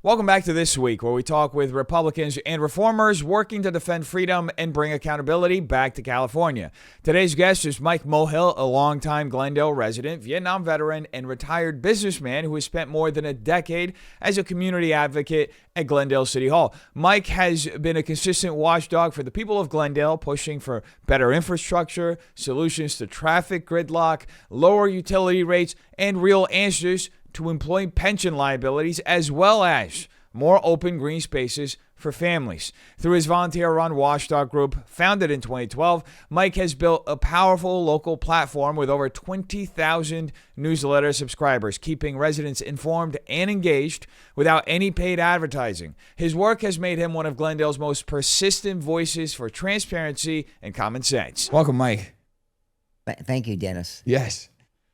Welcome back to This Week, where we talk with Republicans and reformers working to defend freedom and bring accountability back to California. Today's guest is Mike Mohill, a longtime Glendale resident, Vietnam veteran, and retired businessman who has spent more than a decade as a community advocate at Glendale City Hall. Mike has been a consistent watchdog for the people of Glendale, pushing for better infrastructure, solutions to traffic gridlock, lower utility rates, and real answers to employee pension liabilities, as well as more open green spaces for families. Through his volunteer-run watchdog group, founded in 2012, Mike has built a powerful local platform with over 20,000 newsletter subscribers, keeping residents informed and engaged without any paid advertising. His work has made him one of Glendale's most persistent voices for transparency and common sense. Welcome, Mike. Thank you, Dennis. Yes.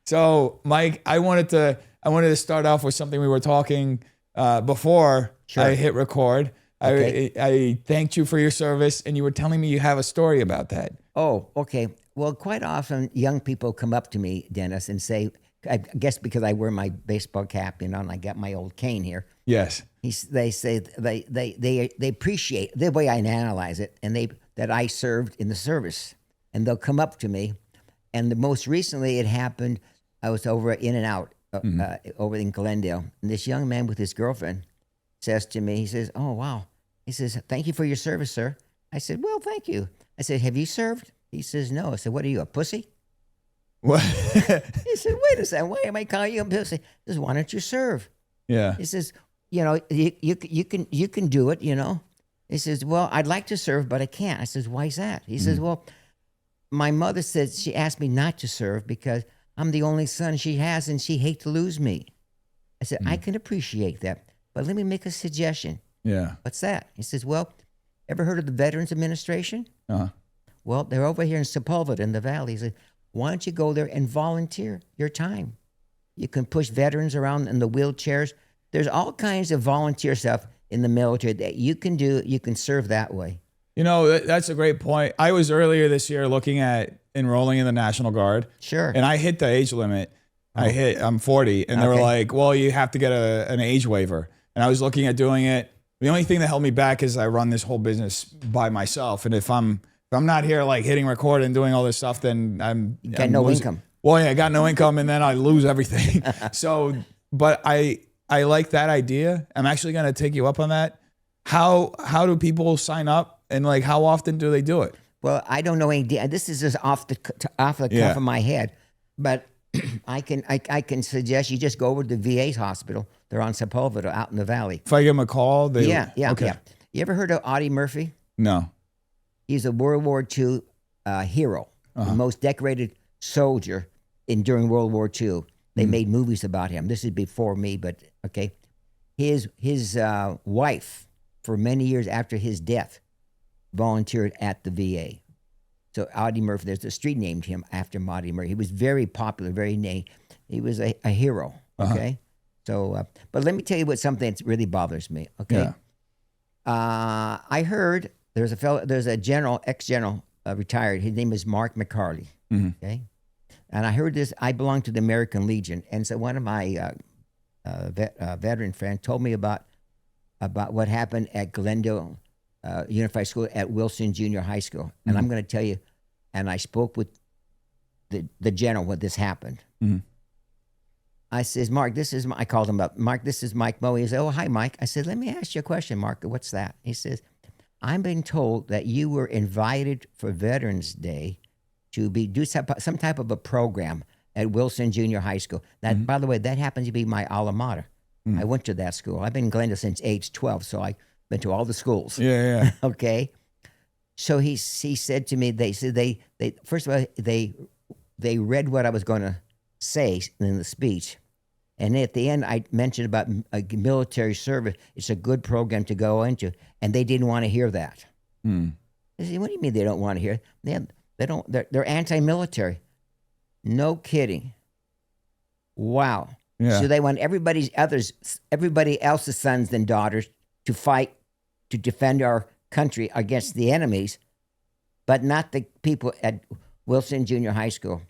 So, Mike, I wanted to start off with something we were talking before I hit record. Okay. I thanked you for your service, and you were telling me you have a story about that. Oh, okay. Well, quite often young people come up to me, Dennis, and say, I guess because I wear my baseball cap, and I got my old cane here. Yes. They say they appreciate the way I analyze it, and that I served in the service, and they'll come up to me, and the most recently it happened. I was over at In-N-Out. Over in Glendale, and this young man with his girlfriend says to me, he says, "Oh, wow." He says, "Thank you for your service, sir." I said, "Well, thank you." I said, "Have you served?" He says, "No." I said, "What are you, a pussy?" What? He said, "Wait a second. Why am I calling you a pussy?" He says, "Why don't you serve?" Yeah. He says, "You can do it, you know." He says, "Well, I'd like to serve, but I can't." I says, "Why is that?" He says, "Well, my mother said she asked me not to serve because I'm the only son she has, and she hates to lose me." I said, "I can appreciate that, but let me make a suggestion." Yeah. "What's that?" He says, "Well, ever heard of the Veterans Administration?" Uh-huh. "Well, they're over here in Sepulveda in the valley." He said, "Why don't you go there and volunteer your time? You can push veterans around in the wheelchairs. There's all kinds of volunteer stuff in the military that you can do. You can serve that way." You know, that's a great point. I was earlier this year looking at enrolling in the National Guard. Sure. And I hit the age limit. I'm 40, and they were like, "Well, you have to get an age waiver." And I was looking at doing it. The only thing that held me back is I run this whole business by myself, and if I'm not here like hitting record and doing all this stuff, then I'm no losing income. Well, yeah, I got no income, and then I lose everything. So, but I like that idea. I'm actually going to take you up on that. How do people sign up, and like how often do they do it? Well, I don't know any. This is just off the cuff of my head, but I can suggest you just go over to the VA hospital. They're on Sepulveda out in the valley. If I give them a call, Yeah. You ever heard of Audie Murphy? No. He's a World War II hero, the most decorated soldier during World War II. They made movies about him. This is before me, but okay. His wife, for many years after his death, volunteered at the VA. So Audie Murphy, there's a street named him after Audie Murphy. He was very popular, he was a hero, okay? So, but let me tell you something that really bothers me, okay? Yeah. I heard there's a general, ex-general, retired. His name is Mark McCarley, okay? And I heard this, I belong to the American Legion, and so one of my veteran friends told me about what happened at Glendale Unified School at Wilson Junior High School. And I'm going to tell you, and I spoke with the general when this happened. I says, "Mark, I called him up. Mark, this is Mike Moe." He said, "Oh, hi, Mike." I said, "Let me ask you a question, Mark. What's that?" He says, "I'm being told that you were invited for Veterans Day to do some type of a program at Wilson Junior High School." That, by the way, that happens to be my alma mater. I went to that school. I've been in Glendale since age 12, so I been to all the schools. Yeah. Okay. So he said to me, they said they first of all they read what I was going to say in the speech, and at the end I mentioned about a military service. It's a good program to go into, and they didn't want to hear that. I said, "What do you mean they don't want to hear? They don't. They're anti-military." No kidding. Wow. Yeah. So they want everybody else's sons and daughters to fight to defend our country against the enemies, but not the people at Wilson Junior High School.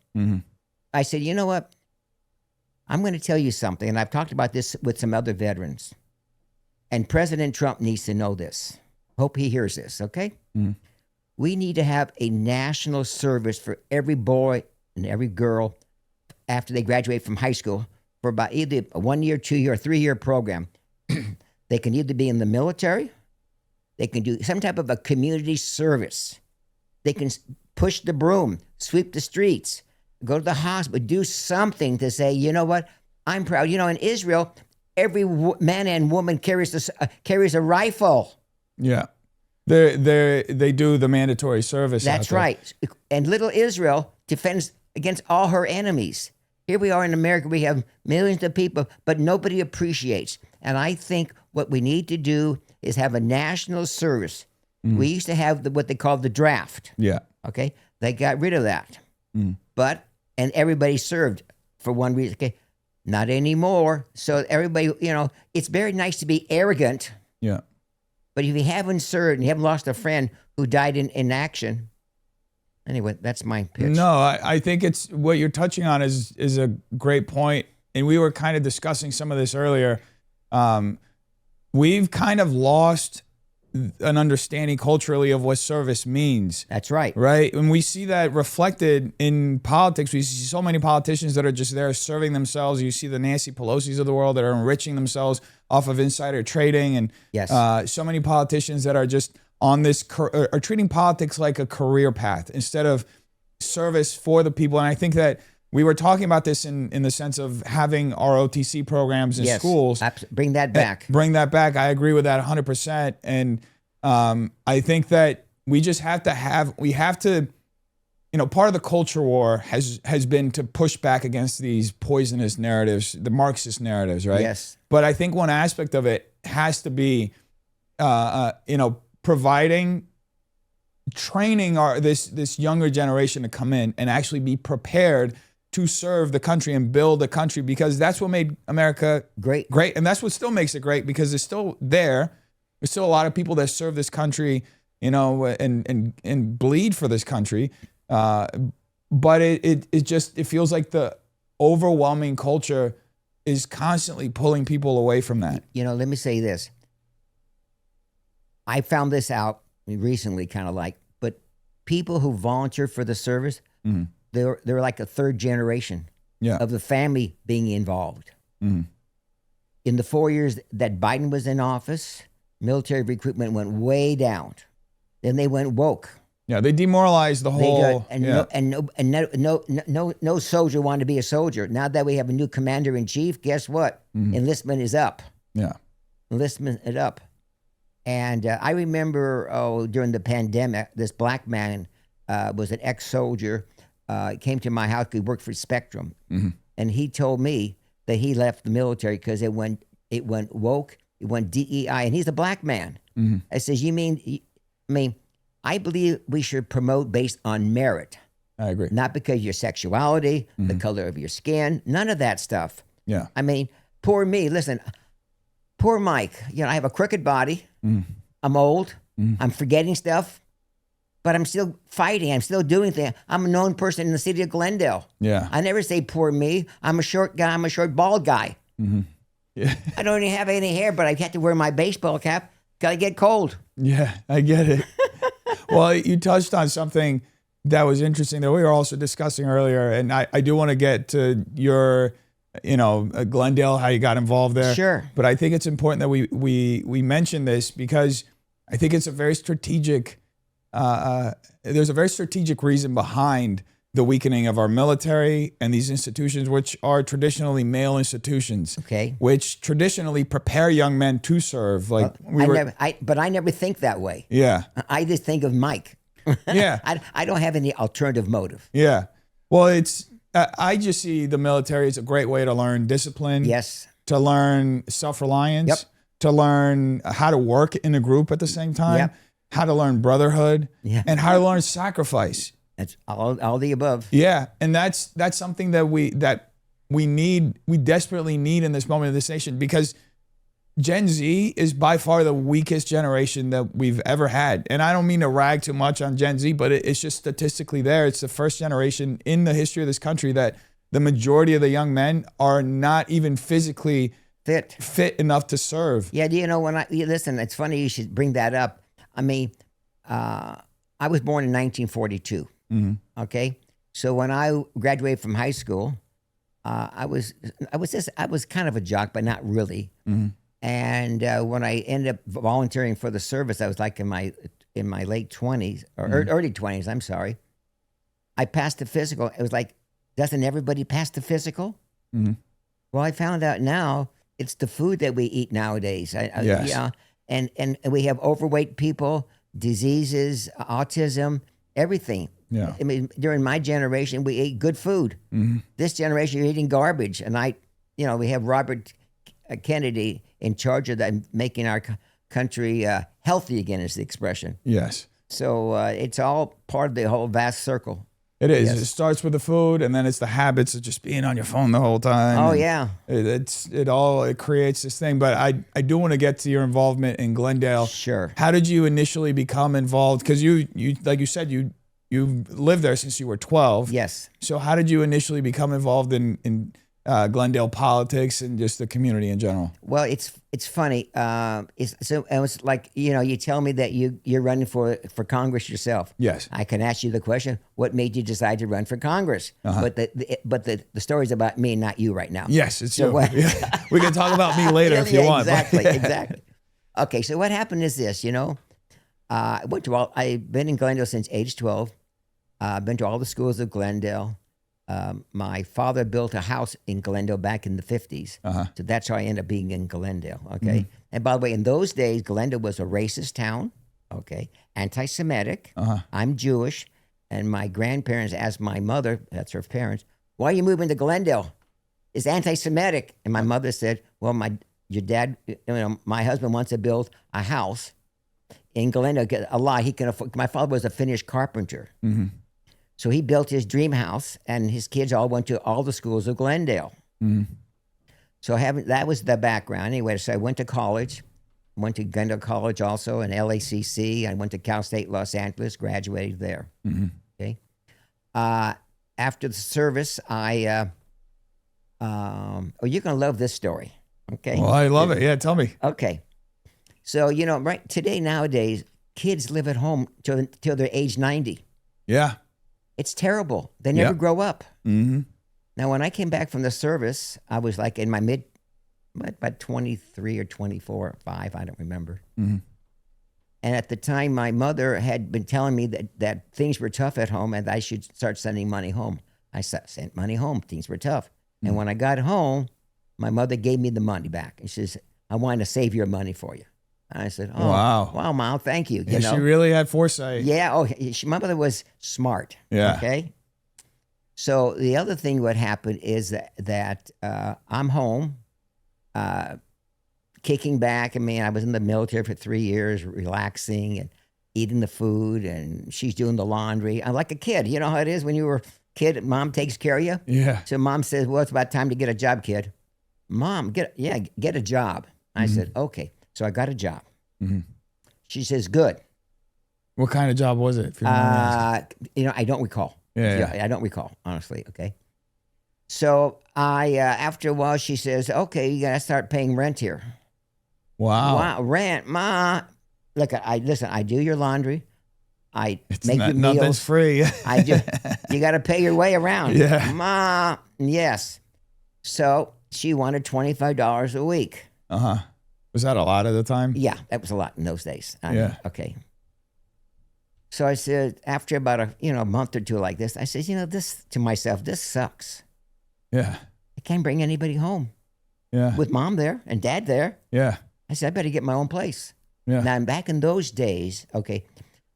I said, "You know what? I'm going to tell you something," and I've talked about this with some other veterans. and President Trump needs to know this. Hope he hears this, okay? We need to have a national service for every boy and every girl after they graduate from high school for about either a 1 year, 2 year, or 3 year program. They can either be in the military, they can do some type of a community service. They can push the broom, sweep the streets, go to the hospital, do something to say, you know what, I'm proud. You know, in Israel, every man and woman carries a rifle. Yeah. They do the mandatory service. That's right. And little Israel defends against all her enemies. Here we are in America, we have millions of people, but nobody appreciates. And I think what we need to do is have a national service. We used to have what they call the draft. Yeah. Okay. They got rid of that. And everybody served for one reason. Okay. Not anymore. So everybody, you know, it's very nice to be arrogant. Yeah. But if you haven't served and you haven't lost a friend who died in action, anyway, that's my pitch. No, I think it's what you're touching on is a great point. And we were kind of discussing some of this earlier. We've kind of lost an understanding culturally of what service means. That's right. Right? And we see that reflected in politics. We see so many politicians that are just there serving themselves. You see the Nancy Pelosi's of the world that are enriching themselves off of insider trading. And yes. So many politicians that are just on this, are treating politics like a career path instead of service for the people. And I think that we were talking about this in the sense of having ROTC programs in schools. Bring that back. Bring that back. I agree with that 100%. And I think that we just have to, you know, part of the culture war has been to push back against these poisonous narratives, the Marxist narratives, right? Yes. But I think one aspect of it has to be, you know, providing training this younger generation to come in and actually be prepared to serve the country and build a country, because that's what made America great. And that's what still makes it great, because it's still there. There's still a lot of people that serve this country, you know, and bleed for this country. But it feels like the overwhelming culture is constantly pulling people away from that. You know, let me say this. I found this out recently, kind of like, but people who volunteer for the service, they're like a third generation of the family being involved. In the 4 years that Biden was in office, military recruitment went way down. Then they went woke. Yeah, they demoralized the whole. No soldier wanted to be a soldier. Now that we have a new commander in chief, guess what? Enlistment is up. Yeah, enlistment is up. And I remember during the pandemic, this black man was an ex-soldier. Came to my house. He worked for Spectrum, and he told me that he left the military because it went woke. It went DEI, and he's a black man. I says, I mean, I believe we should promote based on merit. I agree. Not because of your sexuality, the color of your skin, none of that stuff. Yeah. I mean, poor me. Listen, poor Mike. You know, I have a crooked body. I'm old. I'm forgetting stuff. But I'm still fighting. I'm still doing things. I'm a known person in the city of Glendale. Yeah. I never say poor me. I'm a short guy. I'm a short, bald guy. Yeah. I don't even have any hair, but I have to wear my baseball cap. Gotta get cold. Yeah, I get it. Well, you touched on something that was interesting that we were also discussing earlier, and I do want to get to your, you know, Glendale, how you got involved there. Sure. But I think it's important that we mention this, because I think it's a very strategic. There's a very strategic reason behind the weakening of our military and these institutions, which are traditionally male institutions. Okay. Which traditionally prepare young men to serve. Like but I never think that way. Yeah. I just think of Mike. Yeah. I don't have any alternative motive. Yeah. Well, I just see the military as a great way to learn discipline. Yes. To learn self-reliance. Yep. To learn how to work in a group at the same time. Yep. How to learn brotherhood. Yeah. And how to learn sacrifice. That's all the above. Yeah, and that's something that we desperately need in this moment of this nation, because Gen Z is by far the weakest generation that we've ever had. And I don't mean to rag too much on Gen Z, but it's just statistically there. It's the first generation in the history of this country that the majority of the young men are not even physically fit enough to serve. Yeah, do you know listen? It's funny you should bring that up. I mean, I was born in 1942. Okay, so when I graduated from high school, I was kind of a jock, but not really. And when I ended up volunteering for the service, I was like in my late 20s or early 20s. I'm sorry. I passed the physical. It was like, doesn't everybody pass the physical? Well, I found out now it's the food that we eat nowadays. Yes. Yeah, and we have overweight people, diseases, autism, everything. Yeah. I mean, during my generation, we ate good food. This generation, you're eating garbage. And we have Robert Kennedy in charge of that, making our country healthy again, is the expression. Yes. So it's all part of the whole vast circle. It is. Yes. It starts with the food, and then it's the habits of just being on your phone the whole time. Oh, and yeah. It creates this thing. But I do want to get to your involvement in Glendale. Sure. How did you initially become involved? Because you like you said, you lived there since you were 12. Yes. So how did you initially become involved in Glendale politics and just the community in general? Well, it's funny. It was like, you tell me that you're running for Congress yourself. Yes. I can ask you the question: what made you decide to run for Congress? But the story's about me, not you, right now. Yes, it's So you. what- Yeah. We can talk about me later if you want. Exactly. Okay, so what happened is this. I've been in Glendale since age 12. I've been to all the schools of Glendale. My father built a house in Glendale back in the 50s. So that's how I ended up being in Glendale. Okay. And by the way, in those days, Glendale was a racist town. Okay. Anti-Semitic. I'm Jewish. And my grandparents asked my mother, that's her parents, why are you moving to Glendale? It's anti-Semitic. And my mother said, well, your dad, my husband wants to build a house in Glendale. A lot. He can afford. My father was a finished carpenter. So he built his dream house, and his kids all went to all the schools of Glendale. So that was the background. Anyway, so I went to college, went to Glendale College also, and LACC. I went to Cal State Los Angeles, graduated there. Okay. After the service, you're going to love this story. Okay. Well, I love it. Yeah, tell me. Okay. So, right today, nowadays, kids live at home till they're age 90. Yeah. It's terrible. They never grow up. Mm-hmm. Now, when I came back from the service, I was like in my about 23 or 24 or 5, I don't remember. Mm-hmm. And at the time, my mother had been telling me that things were tough at home and I should start sending money home. I sent money home. Things were tough. Mm-hmm. And when I got home, my mother gave me the money back. And she says, I want to save your money for you. And I said, oh, wow, Mom, thank you. Yeah, she really had foresight. Yeah. Oh, my mother was smart. Yeah. Okay. So the other thing what happened is that I'm home, kicking back. I mean, I was in the military for 3 years, relaxing and eating the food, and she's doing the laundry. I'm like a kid. You know how it is when you were a kid, Mom takes care of you? Yeah. So Mom says, well, it's about time to get a job, kid. Mom, get a job. I said, okay. So I got a job. Mm-hmm. She says, good. What kind of job was it? If you don't mind asking? I don't recall. Yeah. I don't recall, honestly. Okay. So after a while, she says, okay, you got to start paying rent here. Wow. Rent, Ma. Look, I do your laundry. I make your meals. Nothing's free. You got to pay your way around. Yeah. Ma. Yes. So she wanted $25 a week. Was that a lot at the time? Yeah, that was a lot in those days. Yeah. Okay. So I said, after about a month or two like this, I said, this to myself, this sucks. Yeah. I can't bring anybody home. Yeah. With Mom there and Dad there. Yeah. I said, I better get my own place. Yeah. Now, back in those days, okay,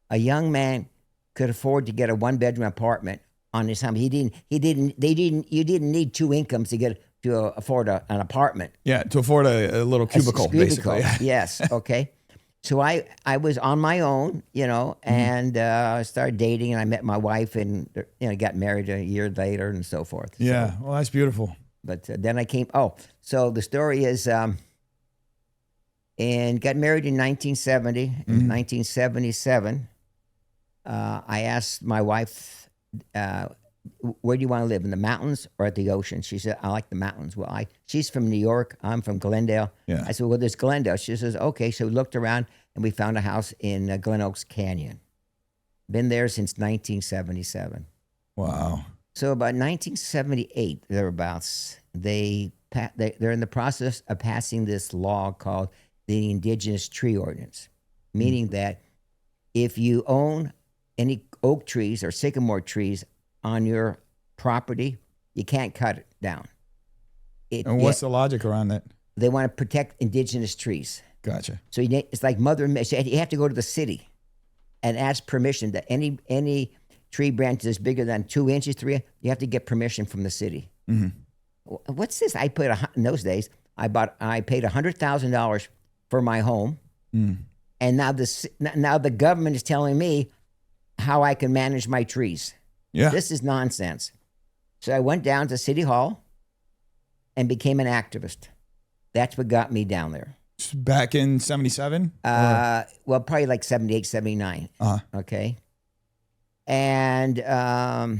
a young man could afford to get a 1-bedroom apartment on his home. You didn't need 2 incomes to afford an apartment. Yeah, to afford a little cubicle, basically. Yes, okay. So I was on my own, and I started dating, and I met my wife, and got married a year later, and so forth. Yeah, So, well, that's beautiful. but then I came. Oh, so the story is, and got married in 1970. In 1977, I asked my wife, where do you want to live, in the mountains or at the ocean? She said, I like the mountains. Well, she's from New York. I'm from Glendale. Yeah. I said, well, there's Glendale. She says, okay. So we looked around and we found a house in Glen Oaks Canyon. Been there since 1977. Wow. So about 1978, thereabouts, they're in the process of passing this law called the Indigenous Tree Ordinance, meaning that if you own any oak trees or sycamore trees on your property, you can't cut it down. And what's the logic around that? They want to protect indigenous trees. Gotcha. So it's like you have to go to the city and ask permission that any tree branch that's bigger than 2 inches, you have to get permission from the city. Mm-hmm. What's this? In those days, I paid $100,000 for my home, and now the government is telling me how I can manage my trees. Yeah. This is nonsense. So I went down to City Hall and became an activist. That's what got me down there. Back in 77? Well, probably like 78, 79. Okay. And I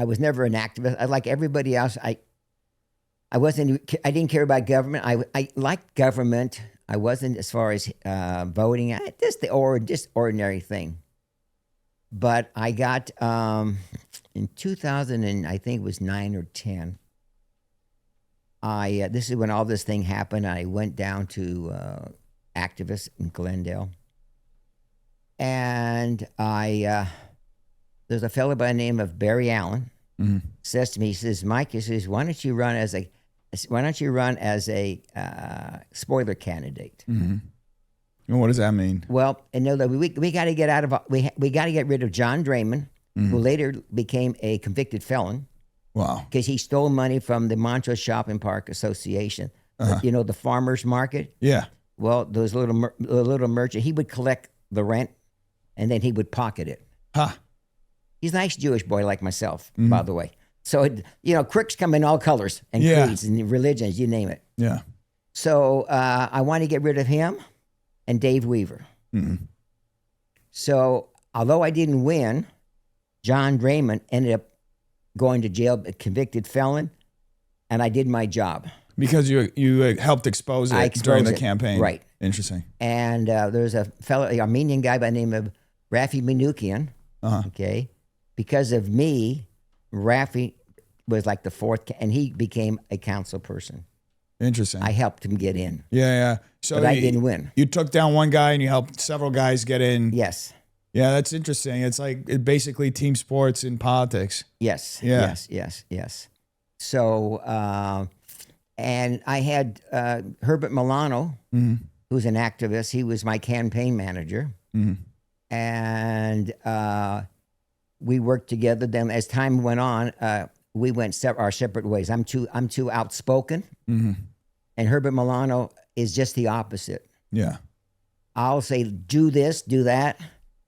was never an activist. I like everybody else. I didn't care about government. I liked government. I wasn't as far as voting. Just ordinary thing. But I got in 2000, and I think it was 9 or 10. This is when all this thing happened. I went down to activists in Glendale, and there's a fellow by the name of Barry Allen. Says to me, he says, Mike, he says, why don't you run as a spoiler candidate? Mm-hmm. And what does that mean? Well, and know that we got to get rid of John Draymond, who later became a convicted felon. Wow. Because he stole money from the Montrose Shopping Park Association. The farmers market. Yeah. Well, those little merchant, he would collect the rent, and then he would pocket it. Huh. He's a nice Jewish boy like myself, by the way. So, crooks come in all colors and creeds and religions, you name it. Yeah. So I want to get rid of him and Dave Weaver. Mm-hmm. So although I didn't win, John Draymond ended up going to jail, a convicted felon, and I did my job. Because you helped expose it during the campaign. Right. Interesting. And there's a fellow, an Armenian guy by the name of Rafi Manoukian. Okay. Because of me, Rafi was like the fourth, and he became a council person. Interesting. I helped him get in. Yeah. So but I didn't win. You took down one guy and you helped several guys get in. Yes. Yeah, that's interesting. It's like basically team sports in politics. Yes. Yeah. Yes. So, and I had Herbert Milano, who's an activist. He was my campaign manager. And we worked together. Then as time went on, we went our separate ways. I'm too outspoken, and Herbert Milano is just the opposite. Yeah. I'll say, do this, do that.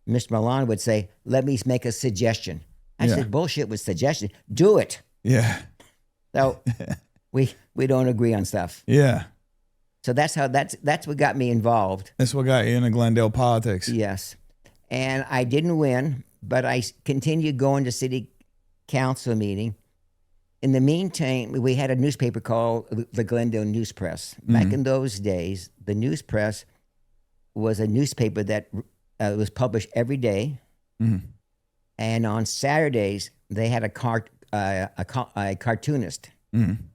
Mr. Milano would say, let me make a suggestion. I said, bullshit with suggestion. Do it. Yeah. So we don't agree on stuff. Yeah. So that's what got me involved. That's what got you into Glendale politics. Yes. And I didn't win, but I continued going to city council meeting. In the meantime, we had a newspaper called the Glendale News Press. Back in those days, the News Press was a newspaper that was published every day. And on Saturdays, they had a cartoonist. And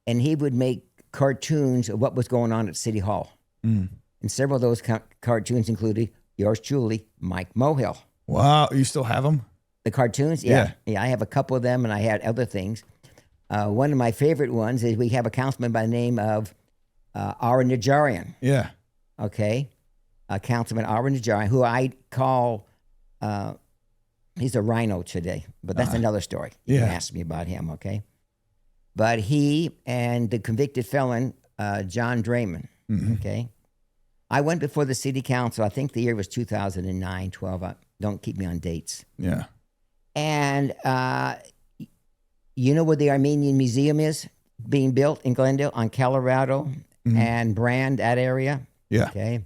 he would make cartoons of what was going on at City Hall. And several of those cartoons included yours truly, Mike Mohill. Wow. You still have them? The cartoons? Yeah, I have a couple of them, and I had other things. One of my favorite ones is we have a councilman by the name of Ara Najarian. Yeah. Okay. Councilman Ara Najarian, who I call, he's a rhino today, but that's another story. You can ask me about him, okay? But he and the convicted felon, John Draymond, okay? I went before the city council. I think the year was 2009, 12. Don't keep me on dates. Yeah. And you know where the Armenian Museum is being built in Glendale on Colorado and Brand, that area? Yeah. Okay.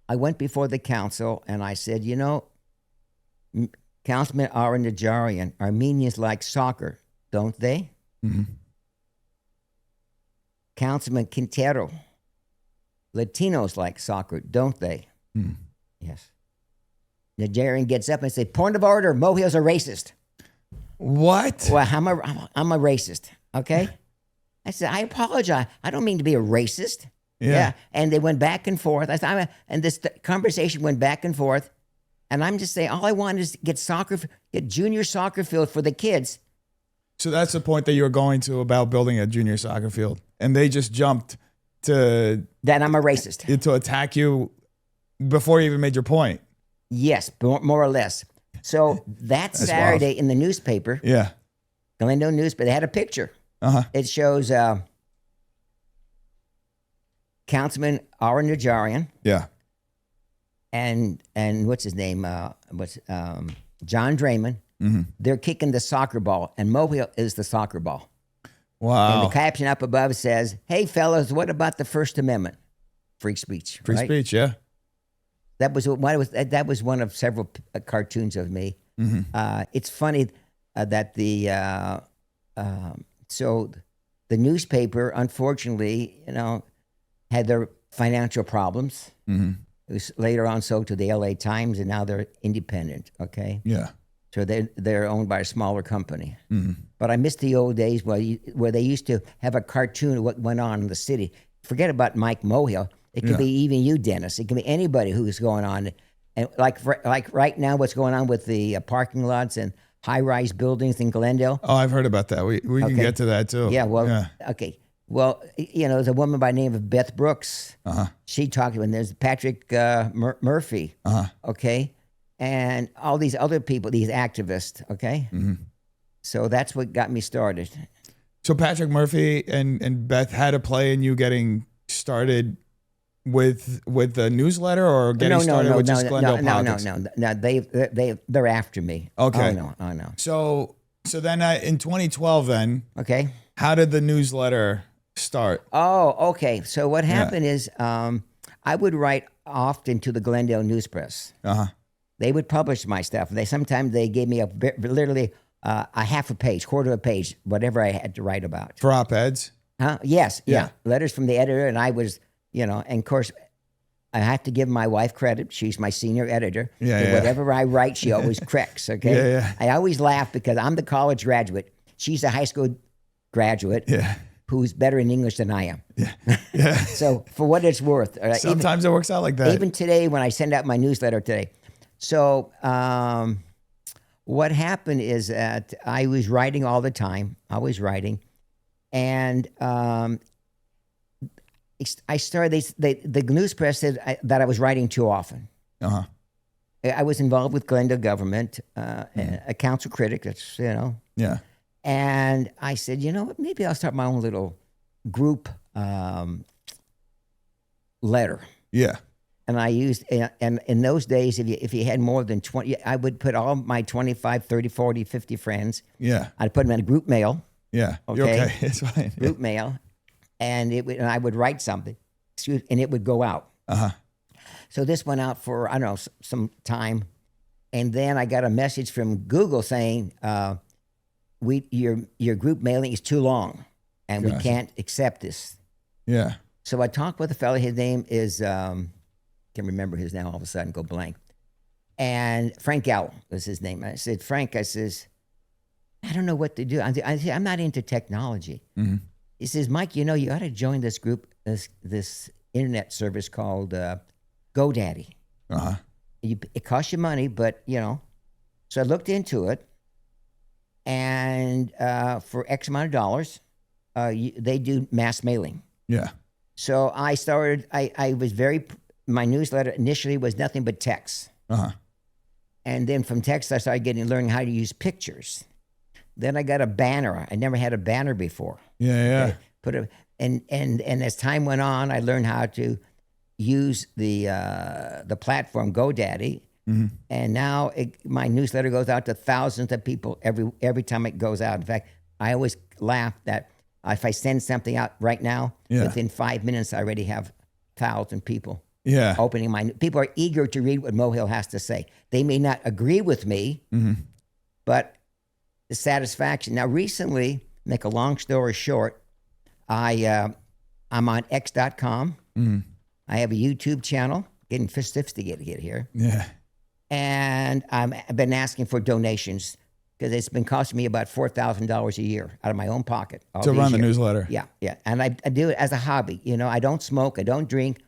I went before the council and I said, Councilman Najarian, Armenians like soccer, don't they? Mm-hmm. Councilman Quintero, Latinos like soccer, don't they? Mm. Yes. Najarian gets up and says, point of order, Mohill's a racist. What? Well, I'm a racist, okay? I said, I apologize. I don't mean to be a racist. Yeah. And they went back and forth. And this conversation went back and forth. And I'm just saying, all I want is to get junior soccer field for the kids. So that's the point that you were going to about building a junior soccer field. And they just jumped to... That I'm a racist. To attack you before you even made your point. Yes, more or less. So that Saturday wild. in the newspaper, Yeah. Glendale newspaper, they had a picture. Uh-huh. It shows Councilman Najarian. Yeah. And what's his name? John Draymond. Mm-hmm. They're kicking the soccer ball, and Mohill is the soccer ball. Wow. And the caption up above says, "Hey fellas, what about the First Amendment? Free speech." Free right? speech, yeah. That was one of several cartoons of me. Mm-hmm. It's funny that the newspaper, unfortunately, had their financial problems. Mm-hmm. It was later on sold to the LA Times, and now they're independent. Okay, Yeah. so they're owned by a smaller company. Mm-hmm. But I miss the old days where they used to have a cartoon of what went on in the city. Forget about Mike Mohill. It could be even you, Dennis. It can be anybody who's going on. And like right now, what's going on with the parking lots and high-rise buildings in Glendale. Oh, I've heard about that. We can get to that too. Yeah, well, okay. Well, there's a woman by the name of Beth Brooks. Uh-huh. She talked about, and there's Patrick Murphy. Uh-huh. Okay. And all these other people, these activists. Okay. Mm-hmm. So that's what got me started. So Patrick Murphy and Beth had a play in you getting started with the newsletter or getting started with just Glendale politics? No. They're after me. Okay. Oh no. So then in 2012 then, Okay. how did the newsletter start? Oh, okay. So what happened is I would write often to the Glendale News Press. Uh-huh. They would publish my stuff. Sometimes they gave me literally a half a page, quarter of a page, whatever I had to write about. For op-eds? Huh? Yes. Yeah. Letters from the editor, and I was, and of course, I have to give my wife credit. She's my senior editor. Yeah. Whatever I write, she always corrects. Okay. Yeah. I always laugh because I'm the college graduate. She's a high school graduate. Yeah. Who's better in English than I am. Yeah. So for what it's worth. Sometimes it works out like that. Even today, when I send out my newsletter today. So what happened is that I was writing all the time. I was writing. And I started, the news press said that I was writing too often. Uh-huh. I was involved with Glendale government, a council critic, that's, Yeah. And I said, what, maybe I'll start my own little group letter. Yeah. And I used, and in those days, if you had more than 20, I would put all my 25, 30, 40, 50 friends. Yeah. I'd put them in a group mail. Yeah. Okay. You're okay. It's fine. Group mail. And I would write something, and it would go out. Uh-huh. So this went out for, I don't know, some time. And then I got a message from Google saying, your group mailing is too long, and we can't accept this. Yeah. So I talked with a fellow. His name is, can't remember his name all of a sudden, go blank. And Frank Gallo was his name. I said, Frank, I don't know what to do. I'm not into technology. Mm-hmm. He says, Mike, you ought to join this group, this internet service called GoDaddy. Uh-huh. It costs you money, but, So I looked into it, and for X amount of dollars, they do mass mailing. Yeah. So I started, my newsletter initially was nothing but text. Uh-huh. And then from text, I started learning how to use pictures. Then I got a banner. I never had a banner before. Yeah. Okay? And as time went on, I learned how to use the platform GoDaddy. Mm-hmm. And now my newsletter goes out to thousands of people every time it goes out. In fact, I always laugh that if I send something out right now, within 5 minutes, I already have 1,000 people Yeah. Opening my people are eager to read what Mohill has to say. They may not agree with me, but the satisfaction. Now, recently, make a long story short, I'm on X.com. I have a YouTube channel, getting sophisticated to get here. Yeah. And I've been asking for donations because it's been costing me about $4,000 a year out of my own pocket. To run the newsletter. Yeah, yeah. And I do it as a hobby. You know, I don't smoke, I don't drink,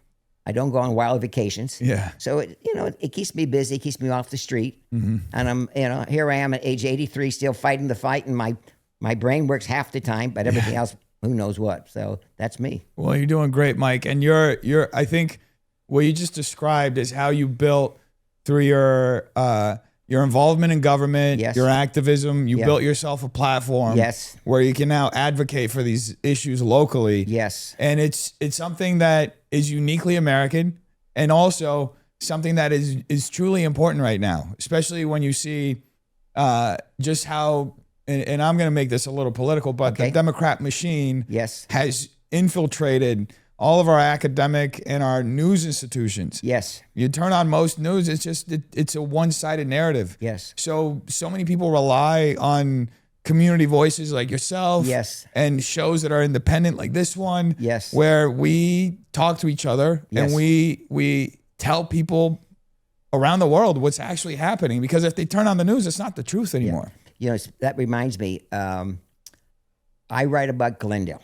I don't go on wild vacations. Yeah. So, it keeps me busy, keeps me off the street. And I'm, here I am at age 83 still fighting the fight, and my brain works half the time, but everything else, who knows what. So that's me. Well, you're doing great, Mike. And I think what you just described is how you built through your involvement in government, your activism, you built yourself a platform where you can now advocate for these issues locally. Yes. And it's something that is uniquely American, and also something that is truly important right now, especially when you see just how, and I'm going to make this a little political, but the Democrat machine has infiltrated all of our academic and our news institutions. Yes. You turn on most news, it's a one-sided narrative. Yes. So many people rely on community voices like yourself. Yes. And shows that are independent like this one. Yes. Where we talk to each other and we tell people around the world what's actually happening, because if they turn on the news, it's not the truth anymore. Yeah. That reminds me, I write about Glendale.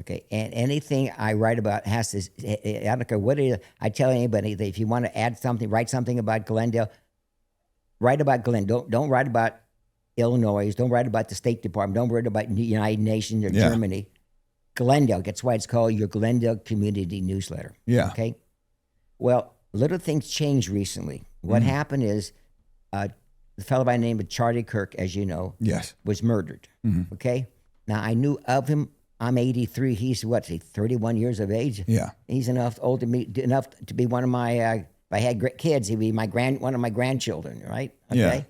Okay, and anything I write about has to, I don't care what it is, I tell anybody that if you want to add something, write something about Glendale, write about Glendale. Don't write about Illinois. Don't write about the State Department. Don't write about the United Nations or Germany. Glendale, that's why it's called your Glendale Community Newsletter. Yeah. Okay? Well, little things changed recently. What happened is the fellow by the name of Charlie Kirk, as you know, was murdered. Okay? Now, I knew of him. I'm 83. He's 31 years of age. Yeah. He's enough old to me, enough to be one of my. If I had great kids, he'd be one of my grandchildren, right? Okay. Yeah.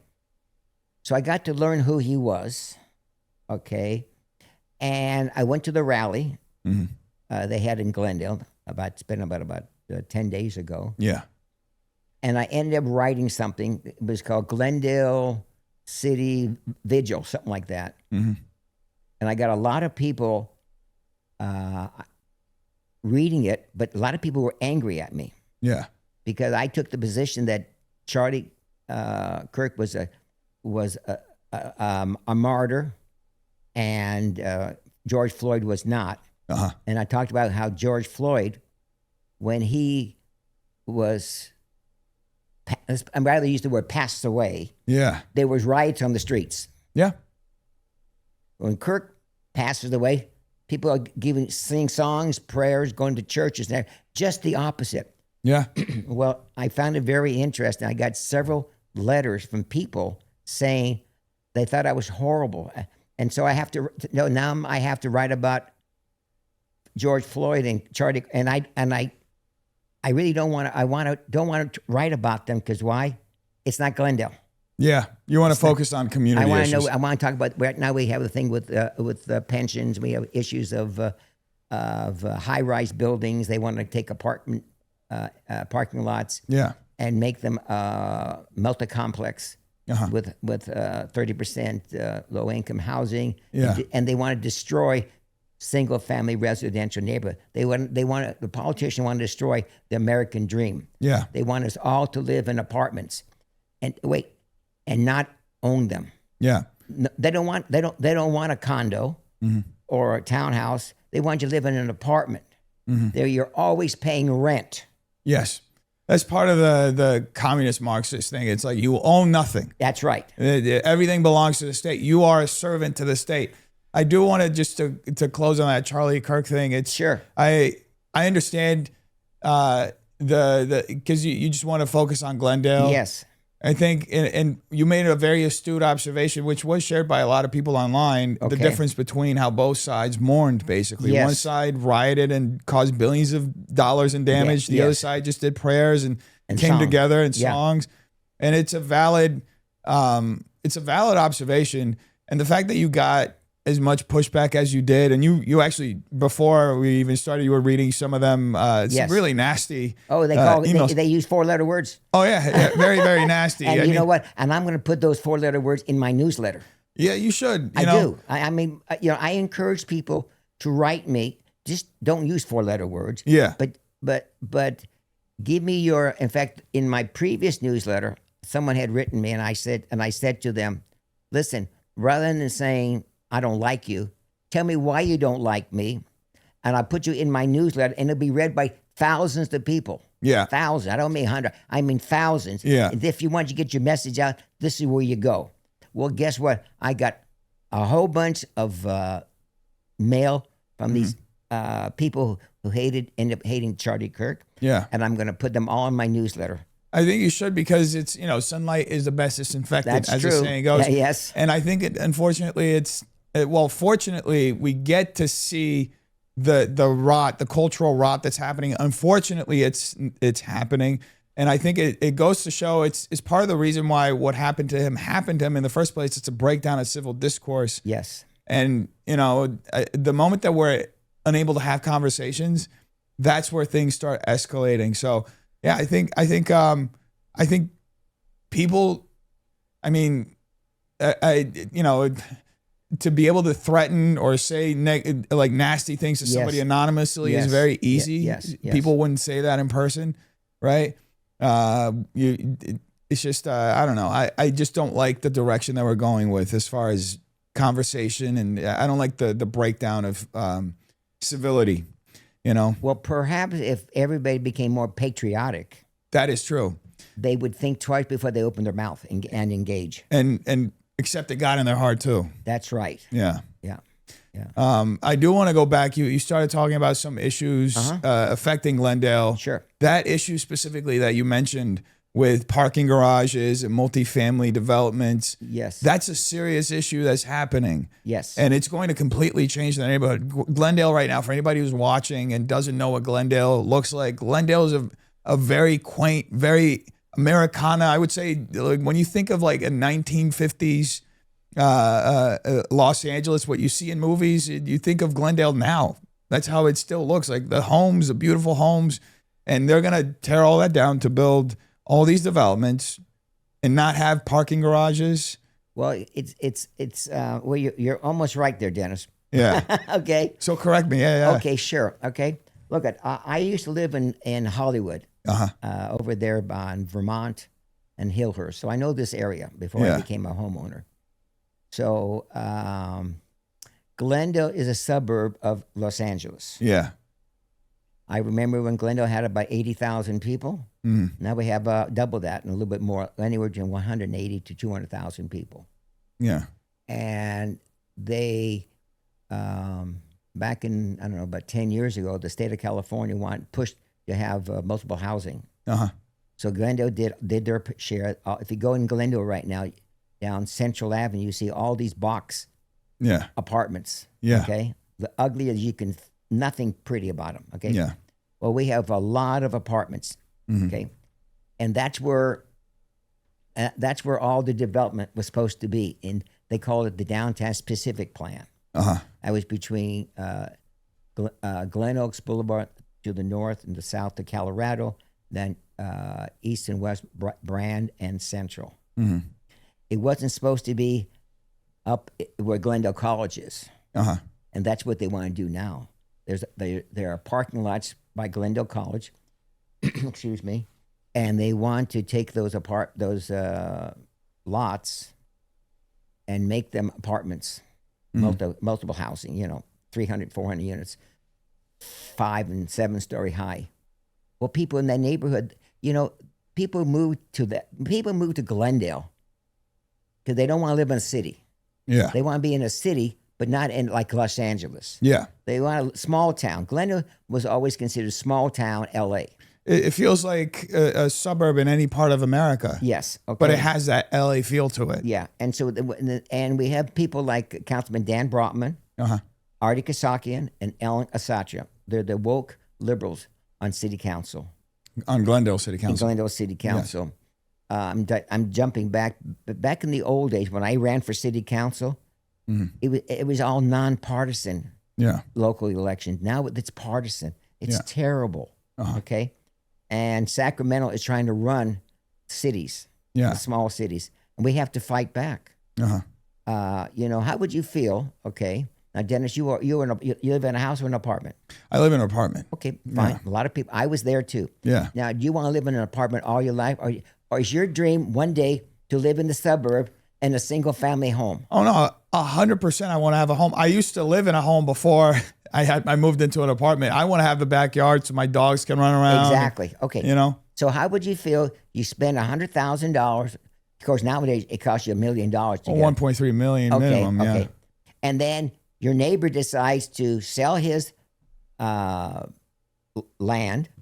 So I got to learn who he was. Okay, and I went to the rally they had in Glendale about 10 days ago. Yeah. And I ended up writing something. It was called Glendale City Vigil, something like that. And I got a lot of people reading it, but a lot of people were angry at me. Yeah. Because I took the position that Charlie Kirk was a martyr, and George Floyd was not. And I talked about how George Floyd, when he was, I'd rather use the word passed away. Yeah. There was riots on the streets. Yeah. When Kirk passes away, people are singing songs, prayers, going to churches. And just the opposite. Yeah. Well, I found it very interesting. I got several letters from people saying they thought I was horrible, and so I have to. Now I have to write about George Floyd and Charlie, and I really don't want to. Don't want to write about them, because why? It's not Glendale. Yeah, you want to focus on community issues. I want to talk about. Right now we have the thing with pensions. We have issues of high-rise buildings. They want to take parking lots. Yeah. And make them multi-complex with 30% low-income housing. Yeah. And they want to destroy single-family residential neighborhood. The politician want to destroy the American dream. Yeah. They want us all to live in apartments, and not own them. Yeah. No, they don't want a condo or a townhouse. They want you to live in an apartment. You're always paying rent. Yes. That's part of the communist Marxist thing. It's like you own nothing. That's right. Everything belongs to the state. You are a servant to the state. I do want to just to close on that Charlie Kirk thing. It's sure. I understand because you just want to focus on Glendale. Yes. I think, and you made a very astute observation, which was shared by a lot of people online, the difference between how both sides mourned, basically. Yes. One side rioted and caused billions of dollars in damage. The other side just did prayers and came together in songs. And it's a valid observation. And the fact that you got as much pushback as you did, and you actually, before we even started, you were reading some of them. Some Yes. really nasty. Oh, they call emails. they use 4-letter words. Oh yeah, very very nasty. And I you mean, know what? And I'm going to put those 4-letter words in my newsletter. Yeah, you should. I do. I mean, I encourage people to write me. Just don't use 4-letter words. Yeah. But give me your. In fact, in my previous newsletter, someone had written me, and I said to them, listen, rather than saying I don't like you, tell me why you don't like me, and I'll put you in my newsletter, and it'll be read by thousands of people. Yeah. Thousands. I don't mean 100. I mean thousands. Yeah. And if you want to get your message out, this is where you go. Well, guess what? I got a whole bunch of mail from these people who ended up hating Charlie Kirk. Yeah. And I'm going to put them all in my newsletter. I think you should, because it's, sunlight is the best disinfectant, That's as true. the saying goes. Yeah, yes. And I think unfortunately fortunately we get to see the rot, the cultural rot that's happening. Unfortunately, it's happening. And I think it goes to show it's part of the reason why what happened to him in the first place. It's a breakdown of civil discourse. Yes. And, the moment that we're unable to have conversations, that's where things start escalating. So, yeah, I think people, to be able to threaten or say nasty things to somebody anonymously is very easy. Yes. People wouldn't say that in person, right? It's just I don't know. I just don't like the direction that we're going with as far as conversation, and I don't like the breakdown of civility. Well, perhaps if everybody became more patriotic, that is true. They would think twice before they open their mouth and engage. And accept that God in their heart too. That's right. Yeah. Yeah. I do want to go back. You started talking about some issues affecting Glendale. Sure. That issue specifically that you mentioned with parking garages and multifamily developments. Yes. That's a serious issue that's happening. Yes. And it's going to completely change the neighborhood. Glendale right now, for anybody who's watching and doesn't know what Glendale looks like, Glendale is a very quaint, very Americana. I would say, like, when you think of like a 1950s Los Angeles, what you see in movies, you think of Glendale now. That's how it still looks. Like the homes, the beautiful homes, and they're gonna tear all that down to build all these developments and not have parking garages. Well, it's well, you're almost right there, Dennis. Yeah. Okay. So correct me. Yeah. Okay, sure. Okay. Look, I used to live in Hollywood, over there on Vermont and Hillhurst, so I know this area before I became a homeowner. So Glendale is a suburb of Los Angeles. Yeah. I remember when Glendale had about 80,000 people. Now we have double that and a little bit more, anywhere between 180 to 200,000 people. Yeah. And they, back in, I don't know, about 10 years ago, the state of California pushed to have multiple housing. So Glendale did their share. If you go in Glendale right now, down Central Avenue, you see all these box apartments. Yeah. Okay. The ugly as you can, nothing pretty about them. Okay. Yeah. Well, we have a lot of apartments. Okay. And that's where all the development was supposed to be. And they called it the Downtown Pacific Plan. That was between Glen Oaks Boulevard to the north and the south to Colorado, then east and west Brand and Central. It wasn't supposed to be up where Glendale College is. And that's what they want to do now. There are parking lots by Glendale College, excuse me, and they want to take those lots and make them apartments, multiple housing, 300, 400 units, 5 and 7 story high. Well, people in that neighborhood, people move to Glendale because they don't want to live in a city. Yeah. They want to be in a city, but not in like Los Angeles. Yeah. They want a small town. Glendale was always considered small town LA. It feels like a suburb in any part of America. Yes. Okay. But it has that LA feel to it. Yeah. And so, and we have people like Councilman Dan Brotman, Artie Kasakian, and Ellen Asacha. They're the woke liberals on city council. On Glendale City In Council. Glendale City Council. Yes. I'm jumping back. But back in the old days when I ran for city council, It was all nonpartisan Yeah. local elections. Now it's partisan. It's terrible. Okay, and Sacramento is trying to run cities, the small cities, and we have to fight back. How would you feel? Okay, now Dennis, you live in a house or an apartment? I live in an apartment. Okay, fine. Yeah. A lot of people. I was there too. Yeah. Now, do you want to live in an apartment all your life, or is your dream one day to live in the suburb in a single family home? Oh no, 100%. I want to have a home. I used to live in a home before I moved into an apartment. I want to have the backyard so my dogs can run around. Exactly. Okay. So how would you feel? You spend $100,000. Of course, nowadays it costs you $1 million to get. 1.3 million minimum. Yeah. Okay. And then your neighbor decides to sell his land.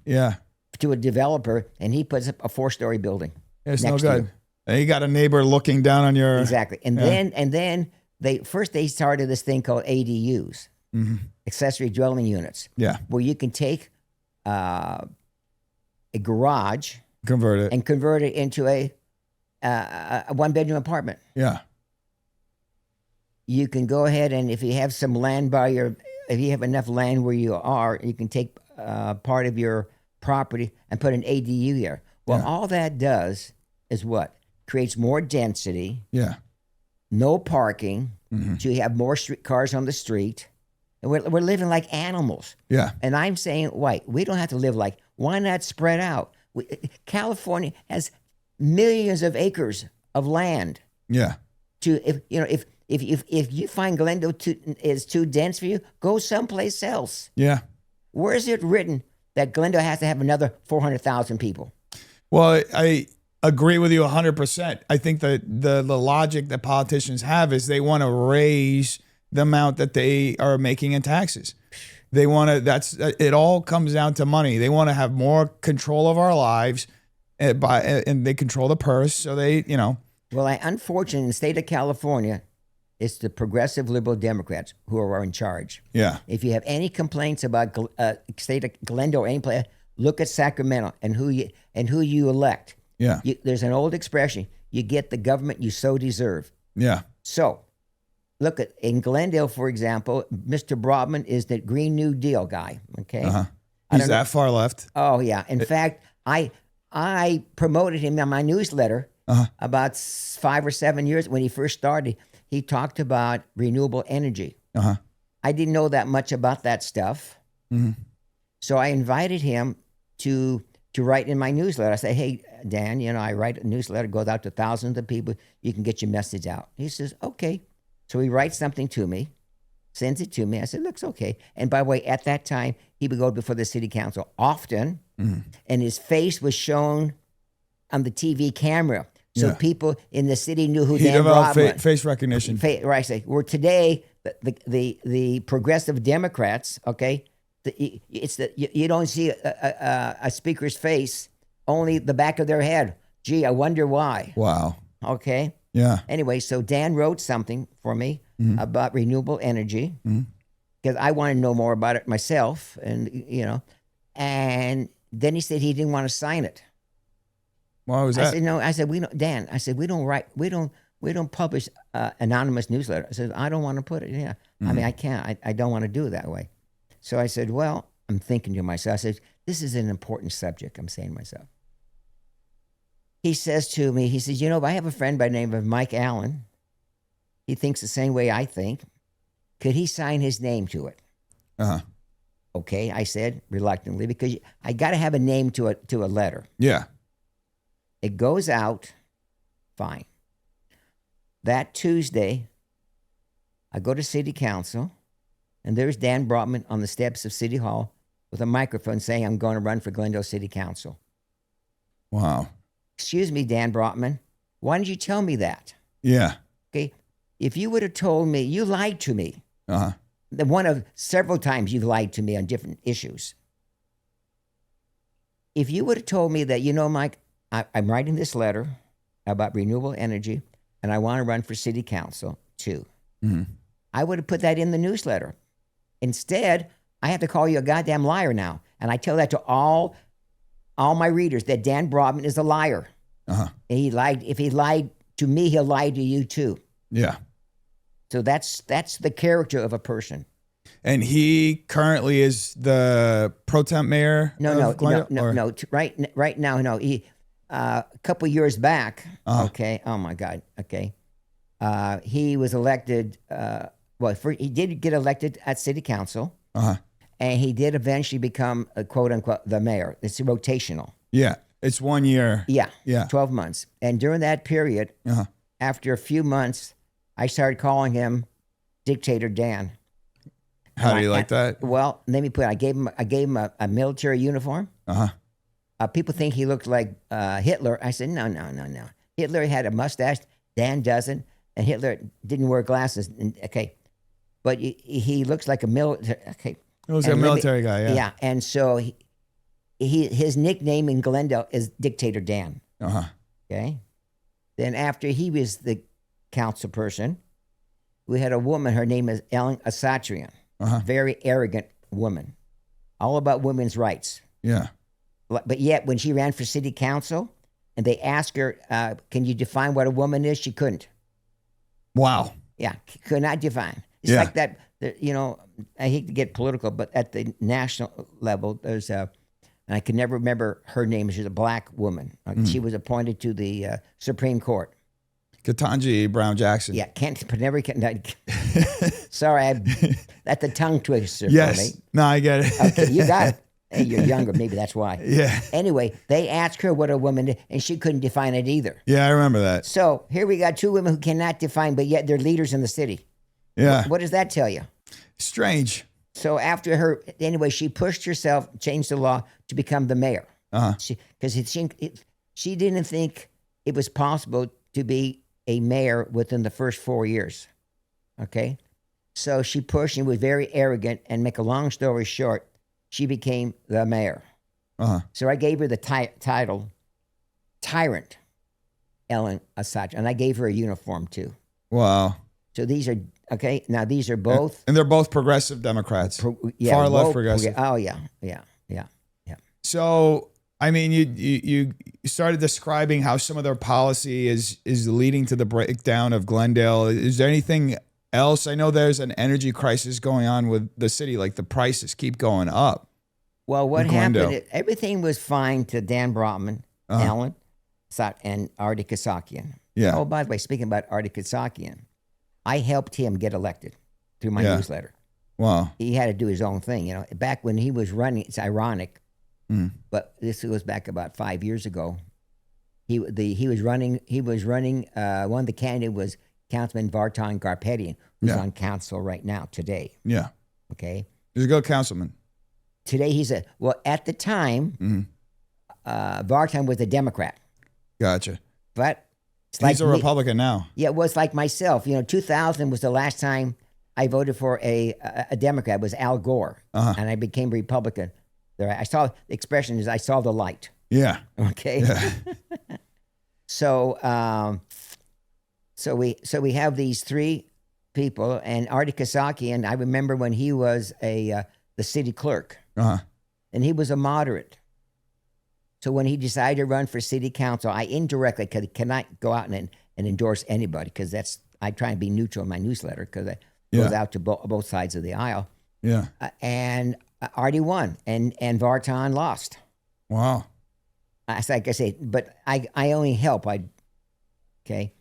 Yeah. To a developer, and he puts up a 4-story building. It's next no to good. And you got a neighbor looking down on your exactly. And then they started this thing called ADUs, accessory dwelling units. Yeah. Where you can take a garage, convert it into a 1-bedroom apartment. Yeah. You can go ahead, and if you have some land if you have enough land where you are, you can take part of your property and put an ADU there. Well, all that does is what? Creates more density. Yeah. No parking. So you have more cars on the street. And we're living like animals. Yeah. And I'm saying, we don't have to live why not spread out? California has millions of acres of land. Yeah. If you find Glendale is too dense for you, go someplace else. Yeah. Where is it written that Glendale has to have another 400,000 people? Well, I agree with you 100%. I think that the logic that politicians have is they want to raise the amount that they are making in taxes. They want to. It all comes down to money. They want to have more control of our lives, and they control the purse. So Well, unfortunately, in the state of California, it's the progressive liberal Democrats who are in charge. Yeah. If you have any complaints about state of Glendale or any place, look at Sacramento and who you elect. Yeah. There's an old expression: you get the government you so deserve. Yeah. So, look in Glendale, for example, Mr. Broadman is the Green New Deal guy. Okay. He's that far left. Oh yeah. In fact, I promoted him on my newsletter about 5 or 7 years when he first started. He talked about renewable energy. I didn't know that much about that stuff. So I invited him to write in my newsletter. I said, hey, Dan, I write a newsletter, goes out to thousands of people. You can get your message out. He says, okay. So he writes something to me, sends it to me. I said, looks okay. And by the way, at that time, he would go before the city council often, and his face was shown on the TV camera. So people in the city knew who Dan Broadman was. Face recognition. Right. Where today, the progressive Democrats, okay, you don't see a speaker's face, only the back of their head. Gee, I wonder why. Wow. Okay. Yeah. Anyway, so Dan wrote something for me about renewable energy because I want to know more about it myself, and and then he said he didn't want to sign it. Why was that? I said no. I said we don't. Dan, I said we don't publish anonymous newsletter. I said I don't want to put it. Yeah. I mean I can't. I don't want to do it that way. So I said, well, I'm thinking to myself. I said, this is an important subject. I'm saying to myself. He says to me, he says, I have a friend by the name of Mike Allen. He thinks the same way I think. Could he sign his name to it? Okay, I said reluctantly, because I got to have a name to a letter. Yeah. It goes out, fine. That Tuesday, I go to city council, and there's Dan Broadman on the steps of City Hall with a microphone saying, I'm going to run for Glendale City Council. Wow. Excuse me, Dan Broadman, why didn't you tell me that? Yeah. Okay, if you would have told me, you lied to me. One of several times you've lied to me on different issues. If you would have told me that, Mike, I'm writing this letter about renewable energy, and I want to run for city council too. I would have put that in the newsletter. Instead, I have to call you a goddamn liar now. And I tell that to all my readers, that Dan Broadman is a liar. And he lied. If he lied to me, he'll lie to you too. Yeah. So that's the character of a person. And he currently is the pro temp mayor of Glendale? No. Right now, no. He a couple years back. Okay. Oh my God. Okay. He was elected. He did get elected at city council, and he did eventually become a quote unquote the mayor. It's rotational. Yeah, it's 1 year. Yeah. 12 months. And during that period, after a few months, I started calling him Dictator Dan. How do you like that? Well, let me put it. I gave him a military uniform. People think he looked like Hitler. I said, no. Hitler had a mustache. Dan doesn't. And Hitler didn't wear glasses. Okay. But he looks like a military. Okay. He was a military guy, yeah. Yeah. And so his nickname in Glendale is Dictator Dan. Okay. Then after he was the council person, we had a woman. Her name is Ellen Asatrian. Very arrogant woman. All about women's rights. Yeah. But yet, when she ran for city council, and they asked her, "Can you define what a woman is?" She couldn't. Wow. Yeah, could not define. It's like that. I hate to get political, but at the national level, there's and I can never remember her name. She's a black woman. She was appointed to the Supreme Court. Ketanji Brown Jackson. Yeah, sorry, that's the tongue twister for me. No, I get it. Okay, you got it. Hey, you're younger, maybe that's why. Yeah. Anyway, they asked her what a woman is, and she couldn't define it either. Yeah, I remember that. So here we got two women who cannot define, but yet they're leaders in the city. Yeah. What does that tell you? Strange. So after her, anyway, she pushed herself, changed the law to become the mayor. Because she didn't think it was possible to be a mayor within the first 4 years. Okay? So she pushed and was very arrogant, and make a long story short, she became the mayor. So I gave her the title, Tyrant Ellen Assange, and I gave her a uniform too. Wow. So these are, okay, now these are both. And they're both progressive Democrats. Far left progressive. Oh, yeah. So, I mean, you started describing how some of their policy is leading to the breakdown of Glendale. Is there anything else? I know there's an energy crisis going on with the city. Like the prices keep going up. Well, what happened? Everything was fine to Dan Brotman, Alan, and Artie Kasakian. Yeah. Oh, by the way, speaking about Artie Kasakian, I helped him get elected through my newsletter. Wow. He had to do his own thing. Back when he was running, it's ironic, but this goes back about 5 years ago. He was running. One of the candidates was Councilman Vartan Garpetian, who's on council right now today. Yeah. Okay. He's a good councilman. Today at the time, Vartan was a Democrat. Gotcha. But he's a Republican now. Yeah, it was like myself. 2000 was the last time I voted for a Democrat. It was Al Gore, and I became Republican. I saw the expression is I saw the light. Yeah. Okay. Yeah. So we have these three people, and Artie Kasakian. I remember when he was the city clerk, and he was a moderate. So when he decided to run for city council, I indirectly cannot go out and endorse anybody because I try and be neutral in my newsletter because it goes out to both sides of the aisle. Yeah. And Artie won, and Vartan lost. Wow. Like I say, but I only help. Okay.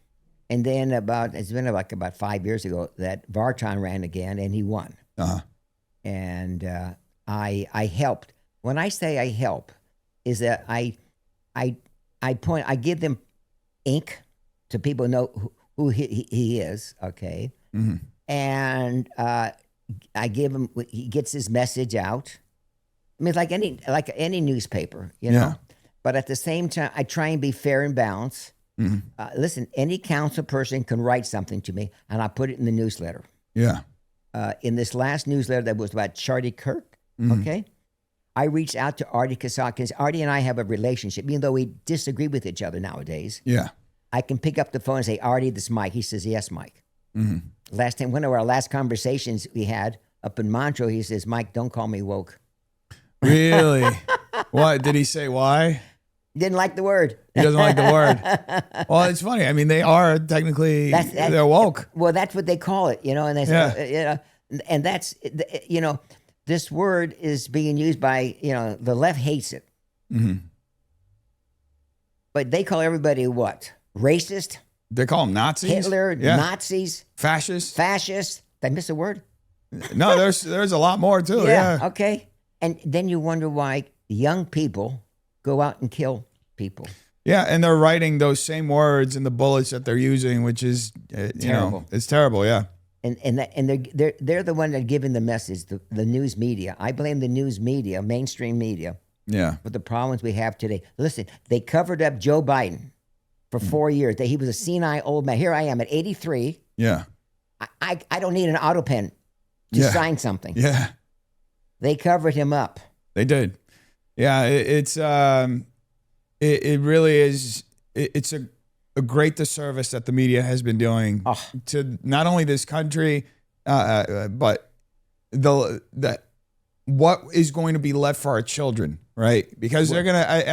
And then it's been about 5 years ago that Vartan ran again, and he won. And I helped. When I say I help, is that I give them ink to people know who he is, okay? Mm-hmm. And I give him, he gets his message out. I mean, it's like any newspaper, you know? But at the same time, I try and be fair and balanced. Mm-hmm. Listen, any council person can write something to me, and I put it in the newsletter. Yeah. In this last newsletter that was about Charlie Kirk, okay? I reached out to Artie Kasakian. Artie and I have a relationship, even though we disagree with each other nowadays. Yeah. I can pick up the phone and say, Artie, this is Mike. He says, yes, Mike. Mm-hmm. Last time, one of our last conversations we had up in Montreux, he says, Mike, don't call me woke. Really? Why? Did he say why? Didn't like the word. He doesn't like the word. Well, it's funny. I mean, they are technically, they're woke. Well, that's what they call it, and they say, and that's, this word is being used by, the left hates it. Mm-hmm. But they call everybody what? Racist? They call them Nazis. Hitler, Nazis. Fascists. Did I miss a word? No, there's a lot more too. Yeah. Okay. And then you wonder why young people go out and kill people. Yeah, and they're writing those same words in the bullets that they're using, which is terrible. It's terrible. Yeah. And they're the one that are giving the message. The news media. I blame the news media, mainstream media. Yeah. For the problems we have today. Listen, they covered up Joe Biden for 4 years. That he was a senile old man. Here I am at 83. Yeah. I don't need an auto pen to sign something. Yeah. They covered him up. They did. Yeah. It really is. It's a great disservice that the media has been doing to not only this country, but what is going to be left for our children, right? Because they're gonna.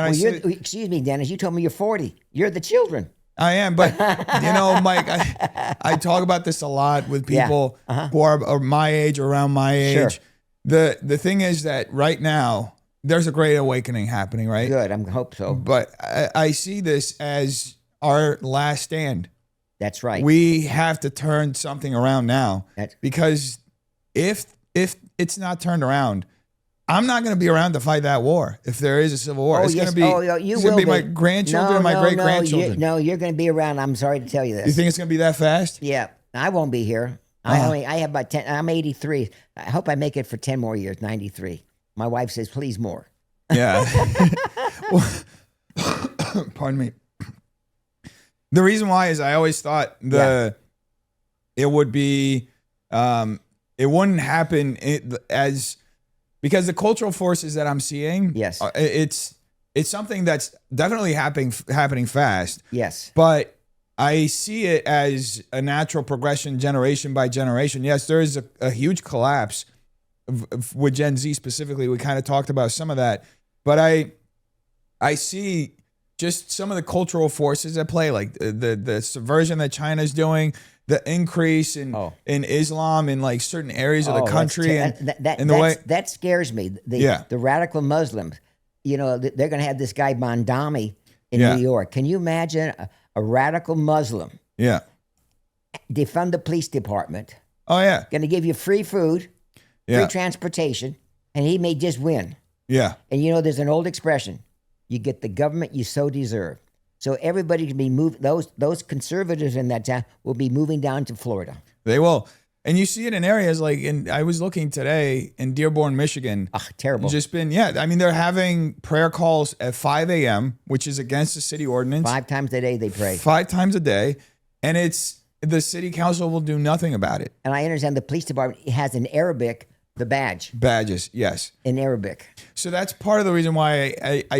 Excuse me, Dennis. You told me you're 40. You're the children. I am, but Mike, I talk about this a lot with people who are my age, around my age. Sure. The thing is that right now there's a great awakening happening, right? Good, I hope so. But I see this as our last stand. That's right. We have to turn something around now, because if it's not turned around, I'm not going to be around to fight that war. If there is a civil war, it's going to be my grandchildren and my great-grandchildren. You're going to be around. I'm sorry to tell you this. You think it's going to be that fast? Yeah, I won't be here. I have about 10. I'm 83. I hope I make it for 10 more years. 93. My wife says, please more. Yeah. Pardon me. The reason why is I always thought it would be, it wouldn't happen because the cultural forces that I'm seeing, it's something that's definitely happening fast. Yes. But I see it as a natural progression generation by generation. Yes, there is a huge collapse with Gen Z specifically. We kind of talked about some of that. But I see just some of the cultural forces at play, like the subversion that China's doing, the increase in Islam in like certain areas of the country, that scares me. The radical Muslims, they're going to have this guy Mondami in New York. Can you imagine a radical Muslim? Yeah. Defund the police department. Oh yeah. Going to give you free food, free transportation, and he may just win. Yeah. And there's an old expression: you get the government you so deserve. So everybody can be moved. Those conservatives in that town will be moving down to Florida. They will. And you see it in areas like I was looking today in Dearborn, Michigan. Terrible. Just been, I mean, they're having prayer calls at 5 a.m., which is against the city ordinance. 5 times a day they pray. 5 times a day. And the city council will do nothing about it. And I understand the police department has in Arabic the badges, yes. In Arabic. So that's part of the reason why I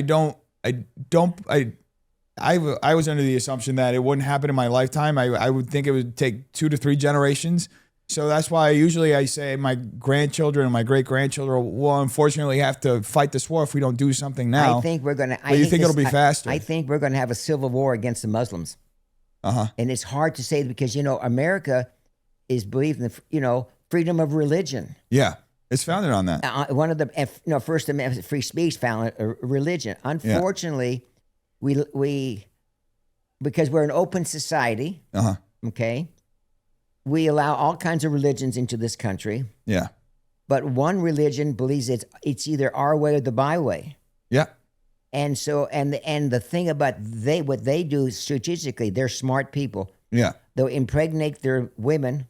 was under the assumption that it wouldn't happen in my lifetime. I would think it would take 2 to 3 generations. So that's why I say my grandchildren and my great-grandchildren will unfortunately have to fight this war if we don't do something now. I think we're going to... But you think it'll be faster? I think we're going to have a civil war against the Muslims. And it's hard to say because, America is believing in, freedom of religion. Yeah. It's founded on that. One of the First Amendment free speech founded a religion. Unfortunately, we because we're an open society. Okay, we allow all kinds of religions into this country. Yeah, but one religion believes it's either our way or the byway. Yeah, and so and the thing about what they do strategically, they're smart people. Yeah, they'll impregnate their women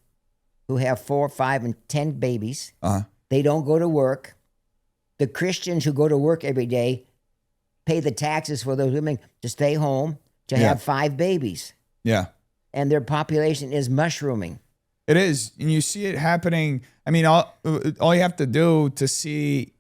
who have 4, 5, and 10 babies. They don't go to work. The Christians who go to work every day pay the taxes for those women to stay home to have 5 babies. Yeah. And their population is mushrooming. It is. And you see it happening. I mean, all you have to do to see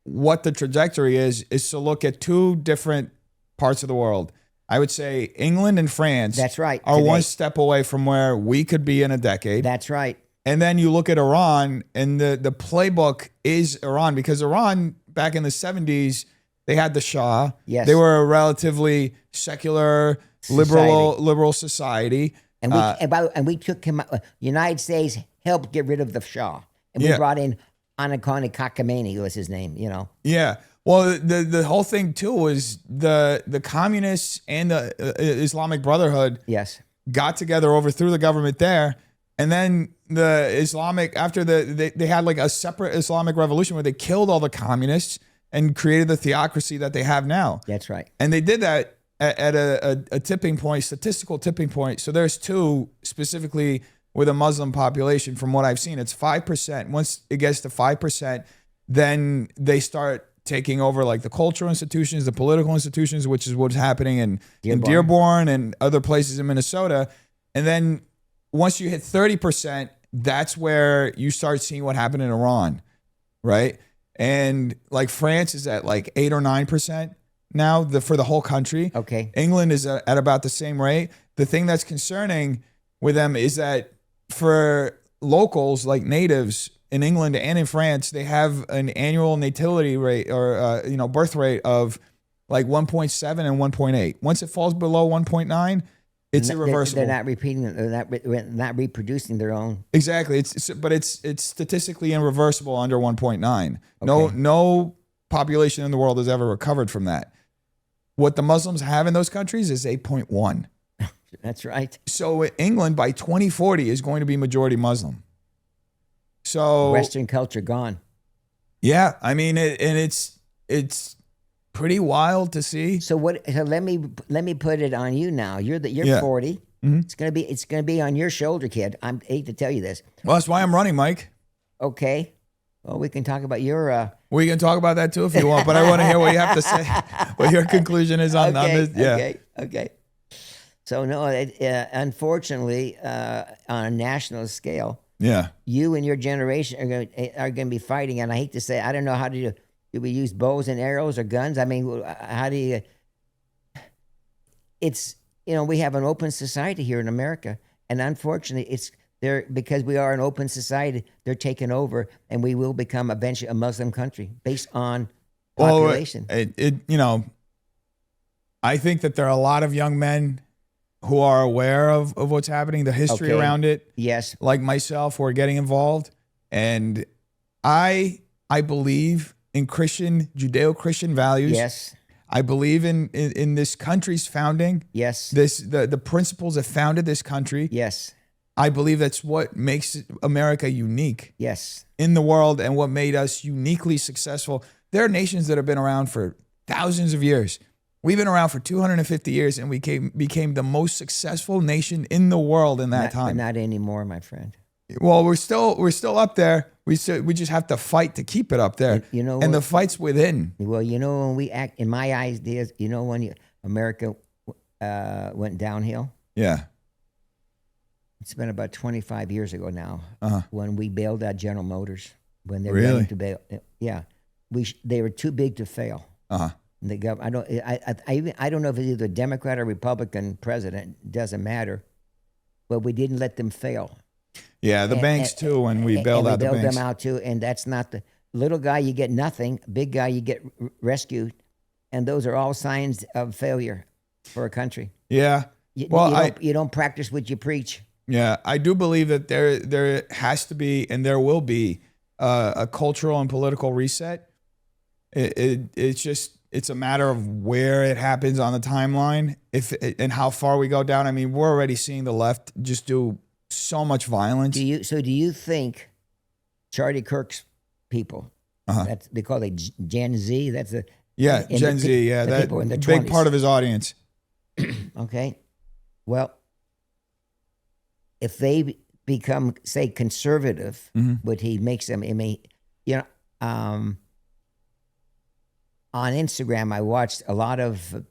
what the trajectory is to look at 2 different parts of the world. I would say England and France. That's right. Are one step away from where we could be in a decade. That's right. And then you look at Iran, and the playbook is Iran, because Iran back in the 70s, They had the Shah. Yes. They were a relatively secular, liberal society. And we took him out. United States helped get rid of the Shah. And we brought in Anakoni Kakameni, was his name, you know. Yeah. Well, the whole thing too was the communists and the Islamic Brotherhood got together, overthrew the government there, and then the Islamic they had like a separate Islamic revolution where they killed all the communists and created the theocracy that they have now. That's right. And they did that at a tipping point, statistical tipping point. So there's two specifically with a Muslim population. From what I've seen, it's 5%. Once it gets to 5%, then they start taking over like the cultural institutions, the political institutions, which is what's happening in Dearborn and other places in Minnesota. And then once you hit 30%, that's where you start seeing what happened in Iran, right? And like France is at like 8 or 9% now for the whole country. Okay. England is at about the same rate. The thing that's concerning with them is that for locals like natives in England and in France, they have an annual natality rate or birth rate of like 1.7 and 1.8. Once it falls below 1.9, it's irreversible. They're not repeating. They're not reproducing their own. Exactly. It's statistically irreversible under 1.9. Okay. No population in the world has ever recovered from that. What the Muslims have in those countries is 8.1. That's right. So England by 2040 is going to be majority Muslim. So Western culture gone. Yeah, I mean, it's pretty wild to see. So let me put it on you now. You're 40. Mm-hmm. It's gonna be on your shoulder, kid. I hate to tell you this. Well, that's why I'm running, Mike. Okay. Well, we can talk about your. We can talk about that too if you want, but I want to hear what you have to say, what your conclusion is on this. Yeah. Okay. So no, unfortunately, on a national scale. Yeah, you and your generation are going to be fighting, and I hate to say, I don't know how do we use bows and arrows or guns? I mean, how do you? It's we have an open society here in America, and unfortunately, it's there because we are an open society. They're taking over, and we will become eventually a Muslim country based on population. I think that there are a lot of young men who are aware of what's happening, the history around it. Yes. Like myself, who are getting involved. And I believe in Judeo-Christian values. Yes. I believe in this country's founding. Yes. The principles that founded this country. Yes. I believe that's what makes America unique. Yes. In the world and what made us uniquely successful. There are nations that have been around for thousands of years. We've been around for 250 years, and we became the most successful nation in the world in that time. But not anymore, my friend. Well, we're still up there. We just have to fight to keep it up there. And the fight's within. Well, when we act, in my ideas, when America went downhill. Yeah. It's been about 25 years ago now when we bailed out General Motors when they were really ready to bail. Yeah, they were too big to fail. The I don't know if it's either a Democrat or Republican president. It doesn't matter, but we didn't let them fail. Yeah, the banks too. When we bailed out the banks, we bailed them out too, and that's not the little guy. You get nothing. Big guy, you get rescued, and those are all signs of failure for a country. Yeah. You don't practice what you preach. Yeah, I do believe that there has to be and there will be a cultural and political reset. It's a matter of where it happens on the timeline, and how far we go down. I mean, we're already seeing the left just do so much violence. Do you think Charlie Kirk's people? They call it Gen Z. That's Gen Z. Yeah, that's a big part of his audience. Okay, well, if they become, say, conservative, but he makes them. On Instagram, I watched a lot of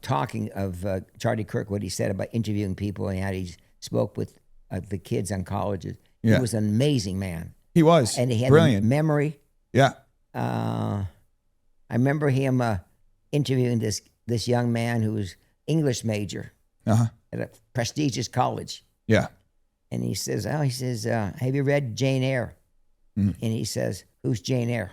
talking of Charlie Kirk, what he said about interviewing people and how he spoke with the kids on colleges. Yeah. He was an amazing man. He was. And he had brilliant memory. Yeah. I remember him interviewing this young man who was English major at a prestigious college. Yeah. And he says, have you read Jane Eyre? And he says, who's Jane Eyre?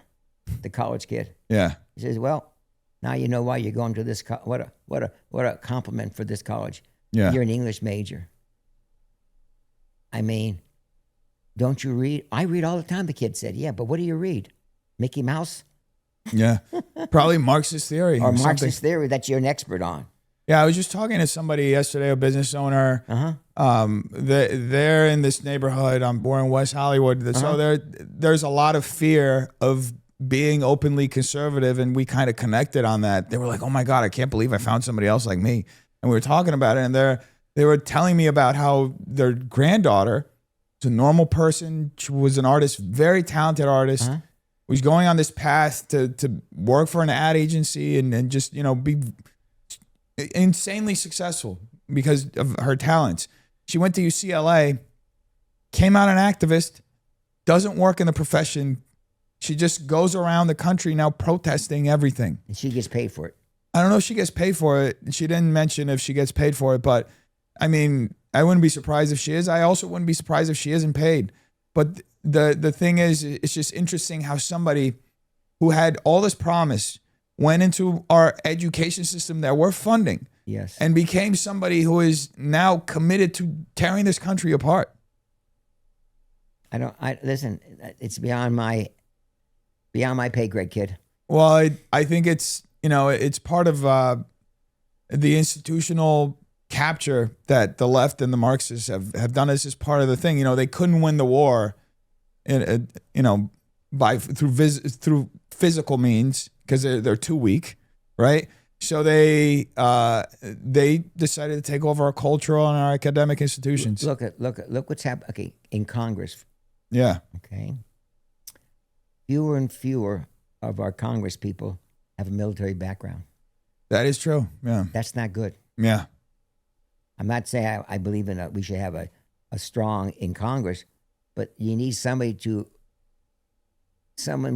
The college kid. Yeah. He says, well, now you know why you're going to this. What a compliment for this college. Yeah. You're an English major. I mean, don't you read? I read all the time, the kid said. Yeah, but what do you read? Mickey Mouse? Yeah. Probably Marxist theory. Or something. Marxist theory that you're an expert on. Yeah, I was just talking to somebody yesterday, a business owner. They're in this neighborhood. I'm born in West Hollywood. So there's a lot of fear of being openly conservative, and we kind of connected on that. They were like, oh my God, I can't believe I found somebody else like me. And we were talking about it, and they were telling me about how their granddaughter is a normal person. She was an artist, very talented artist, was going on this path to work for an ad agency and just, be insanely successful because of her talents. She went to UCLA, came out an activist, doesn't work in the profession. She just goes around the country now protesting everything. And she gets paid for it. I don't know if she gets paid for it. She didn't mention if she gets paid for it, but I mean, I wouldn't be surprised if she is. I also wouldn't be surprised if she isn't paid. But the thing is, it's just interesting how somebody who had all this promise went into our education system that we're funding, yes, and became somebody who is now committed to tearing this country apart. Listen, it's beyond my pay grade, kid. Well, I think it's, it's part of the institutional capture that the left and the Marxists have done. This as part of the thing. They couldn't win the war, through physical means because they're too weak, right? So they decided to take over our cultural and our academic institutions. Look what's happening. Okay, in Congress. Yeah. Okay. Fewer and fewer of our Congress people have a military background. That is true. Yeah. That's not good. Yeah. I'm not saying I believe in we should have a strong in Congress, but you need someone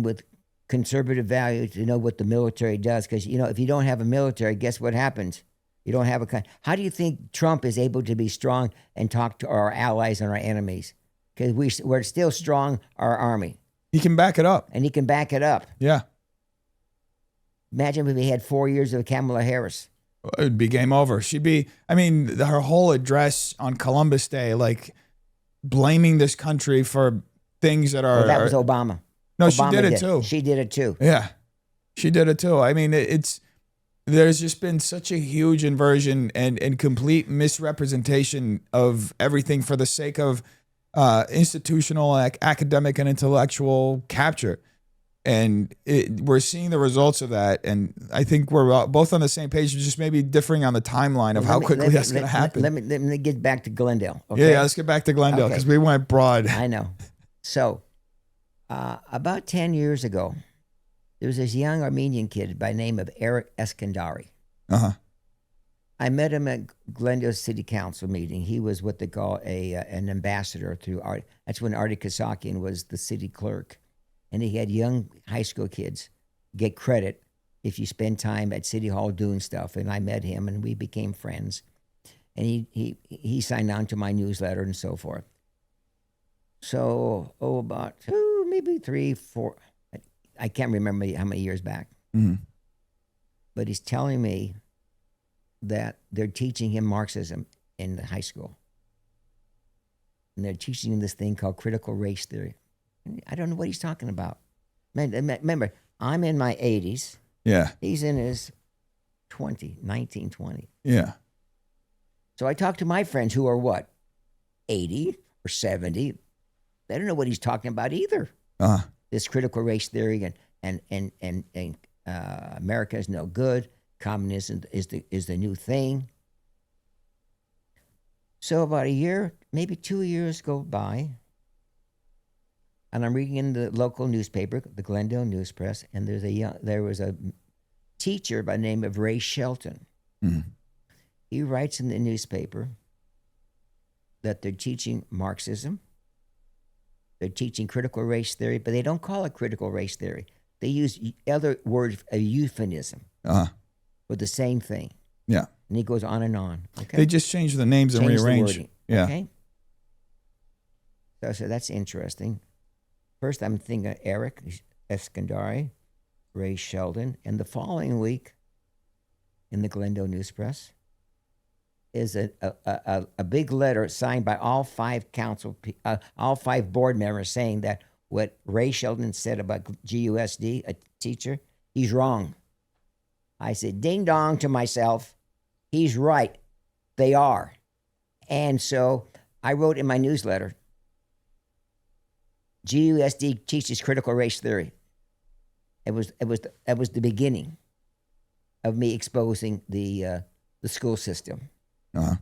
with conservative values to know what the military does. Because, if you don't have a military, guess what happens? You don't have how do you think Trump is able to be strong and talk to our allies and our enemies? Because we're still strong, our army. He can back it up. And he can back it up. Yeah. Imagine if we had 4 years of Kamala Harris. It would be game over. Her whole address on Columbus Day, like blaming this country for things that are... Well, that was Obama. No, Obama she did it too. She did it too. Yeah, she did it too. I mean, there's just been such a huge inversion and complete misrepresentation of everything for the sake of institutional, academic, and intellectual capture. And we're seeing the results of that. And I think we're both on the same page, just maybe differing on the timeline of how quickly that's going to happen. Let me get back to Glendale. Okay? Yeah, let's get back to Glendale because we went broad. I know. So about 10 years ago, there was this young Armenian kid by the name of Eric Eskandari. I met him at Glendale City Council meeting. He was what they call an ambassador through Art. That's when Artie Kasakian was the city clerk. And he had young high school kids get credit if you spend time at City Hall doing stuff. And I met him, and we became friends. And he signed on to my newsletter and so forth. So, about maybe 3, 4, I can't remember how many years back. Mm-hmm. But he's telling me that they're teaching him Marxism in the high school. And they're teaching him this thing called critical race theory. I don't know what he's talking about. Remember, I'm in my 80s. Yeah. He's in his 19, 20. Yeah. So I talk to my friends who are what? 80 or 70. They don't know what he's talking about either. This critical race theory and America is no good. Communism is the new thing. So about a year, maybe 2 years go by, and I'm reading in the local newspaper, the Glendale News Press, and there was a teacher by the name of Ray Shelton. Mm-hmm. He writes in the newspaper that they're teaching Marxism, they're teaching critical race theory, but they don't call it critical race theory. They use other words, a euphemism, with the same thing. Yeah. And he goes on and on. Okay? They just change the names and rearrange. The wording, yeah. Okay. So I said, that's interesting. First, I'm thinking of Eric Eskandari. Ray Sheldon. And the following week in the Glendale News Press is a big letter signed by all five all five board members saying that what Ray Sheldon said about GUSD, a teacher, he's wrong. I said, ding dong to myself. He's right. They are. And so I wrote in my newsletter, GUSD teaches critical race theory. That was the beginning of me exposing the school system. Uh-huh.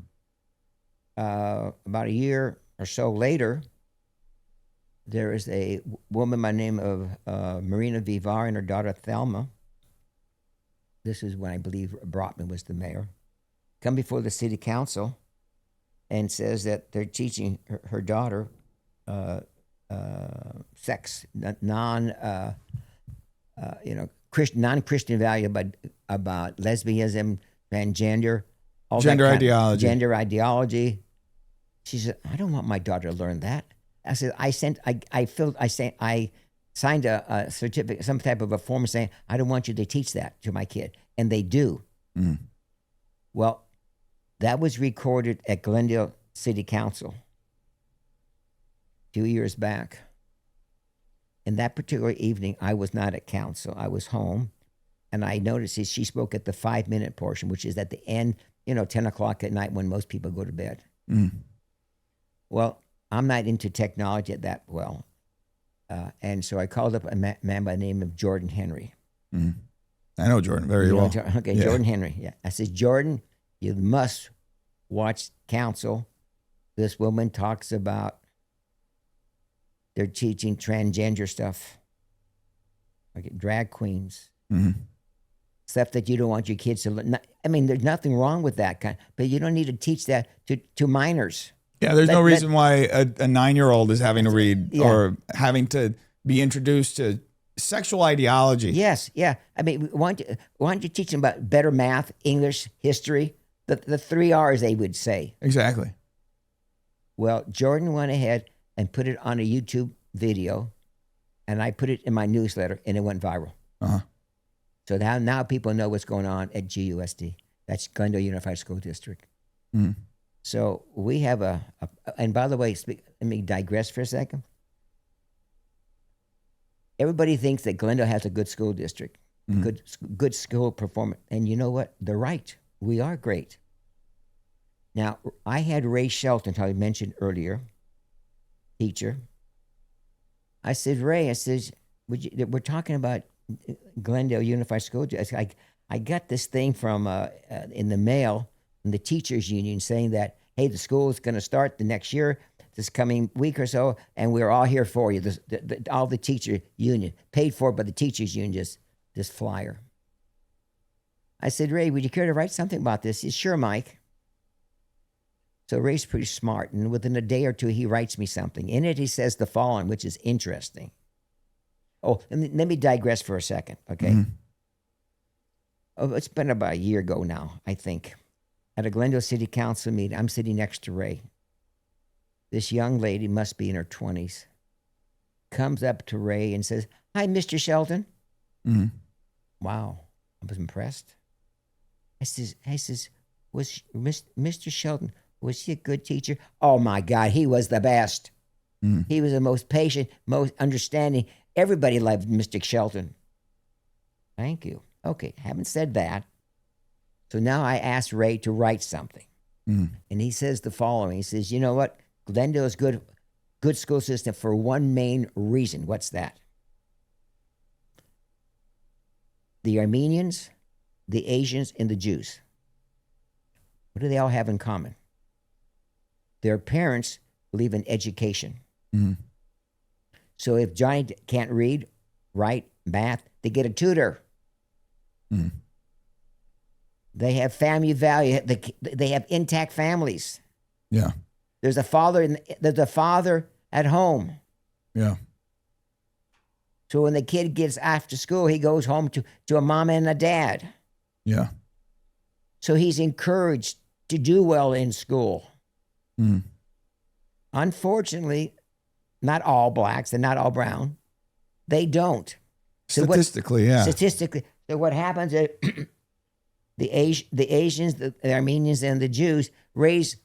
About a year or so later, there is a woman by the name of Marina Vivar and her daughter Thelma. This is when I believe Brotman was the mayor. Come before the city council and says that they're teaching her daughter sex, non-Christian value, but about lesbianism, transgender, all Gender that ideology. Gender ideology. She said, I don't want my daughter to learn that. I said, I signed a certificate, some type of a form saying, I don't want you to teach that to my kid. And they do. Mm. Well, that was recorded at Glendale City Council 2 years back. And that particular evening, I was not at council. I was home. And I noticed she spoke at the 5-minute portion, which is at the end, 10 o'clock at night when most people go to bed. Mm. Well, I'm not into technology that well. And so I called up a man by the name of Jordan Henry. Mm. I know Jordan very well. Okay, Yeah. Jordan Henry. Yeah. I said, Jordan, you must watch council. This woman talks about they're teaching transgender stuff, like drag queens, stuff that you don't want your kids to learn. I mean, there's nothing wrong with that kind, but you don't need to teach that to minors. Yeah, there's no reason why a 9-year-old is having to read or having to be introduced to sexual ideology. Yes, yeah. I mean, why don't you teach them about better math, English, history, the 3 R's they would say. Exactly. Well, Jordan went ahead and put it on a YouTube video, and I put it in my newsletter, and it went viral. Uh-huh. So now people know what's going on at GUSD. That's Glendale Unified School District. Mm. So we have and by the way, let me digress for a second. Everybody thinks that Glendale has a good school district, good school performance. And you know what? They're right. We are great. Now, I had Ray Shelton, who I mentioned earlier, teacher. I said, Ray, we're talking about Glendale Unified School District. I got this thing from in the mail from the teachers union saying that, hey, the school is going to start the next year, this coming week or so, and we're all here for you. All the teacher union, paid for by the teachers union, this flyer. I said, Ray, would you care to write something about this? He said, sure, Mike. So Ray's pretty smart, and within a day or two, he writes me something. In it, he says the following, which is interesting. Oh, and let me digress for a second, okay? Mm-hmm. Oh, it's been about a year ago now, I think. At a Glendale City Council meeting, I'm sitting next to Ray. This young lady, must be in her 20s, comes up to Ray and says, hi, Mr. Sheldon. Mm-hmm. Wow, I was impressed. I says, was Mr. Sheldon, was he a good teacher? Oh my God, he was the best. Mm. He was the most patient, most understanding. Everybody loved Mr. Sheldon. Thank you. Okay, haven't said that. So now I asked Ray to write something. Mm. And he says the following. He says, you know what? Glendale is good school system for one main reason. What's that? The Armenians, the Asians, and the Jews. What do they all have in common? Their parents believe in education. Mm-hmm. So if Johnny can't read, write, math, they get a tutor. Mm-hmm. They have family value. They have intact families. Yeah. There's a father at home. Yeah. So when the kid gets after school, he goes home to a mom and a dad. Yeah. So he's encouraged to do well in school. Mm. Unfortunately, not all blacks and not all brown, they don't. Statistically, yeah. Statistically, so what happens is the Asians, the Armenians, and the Jews raise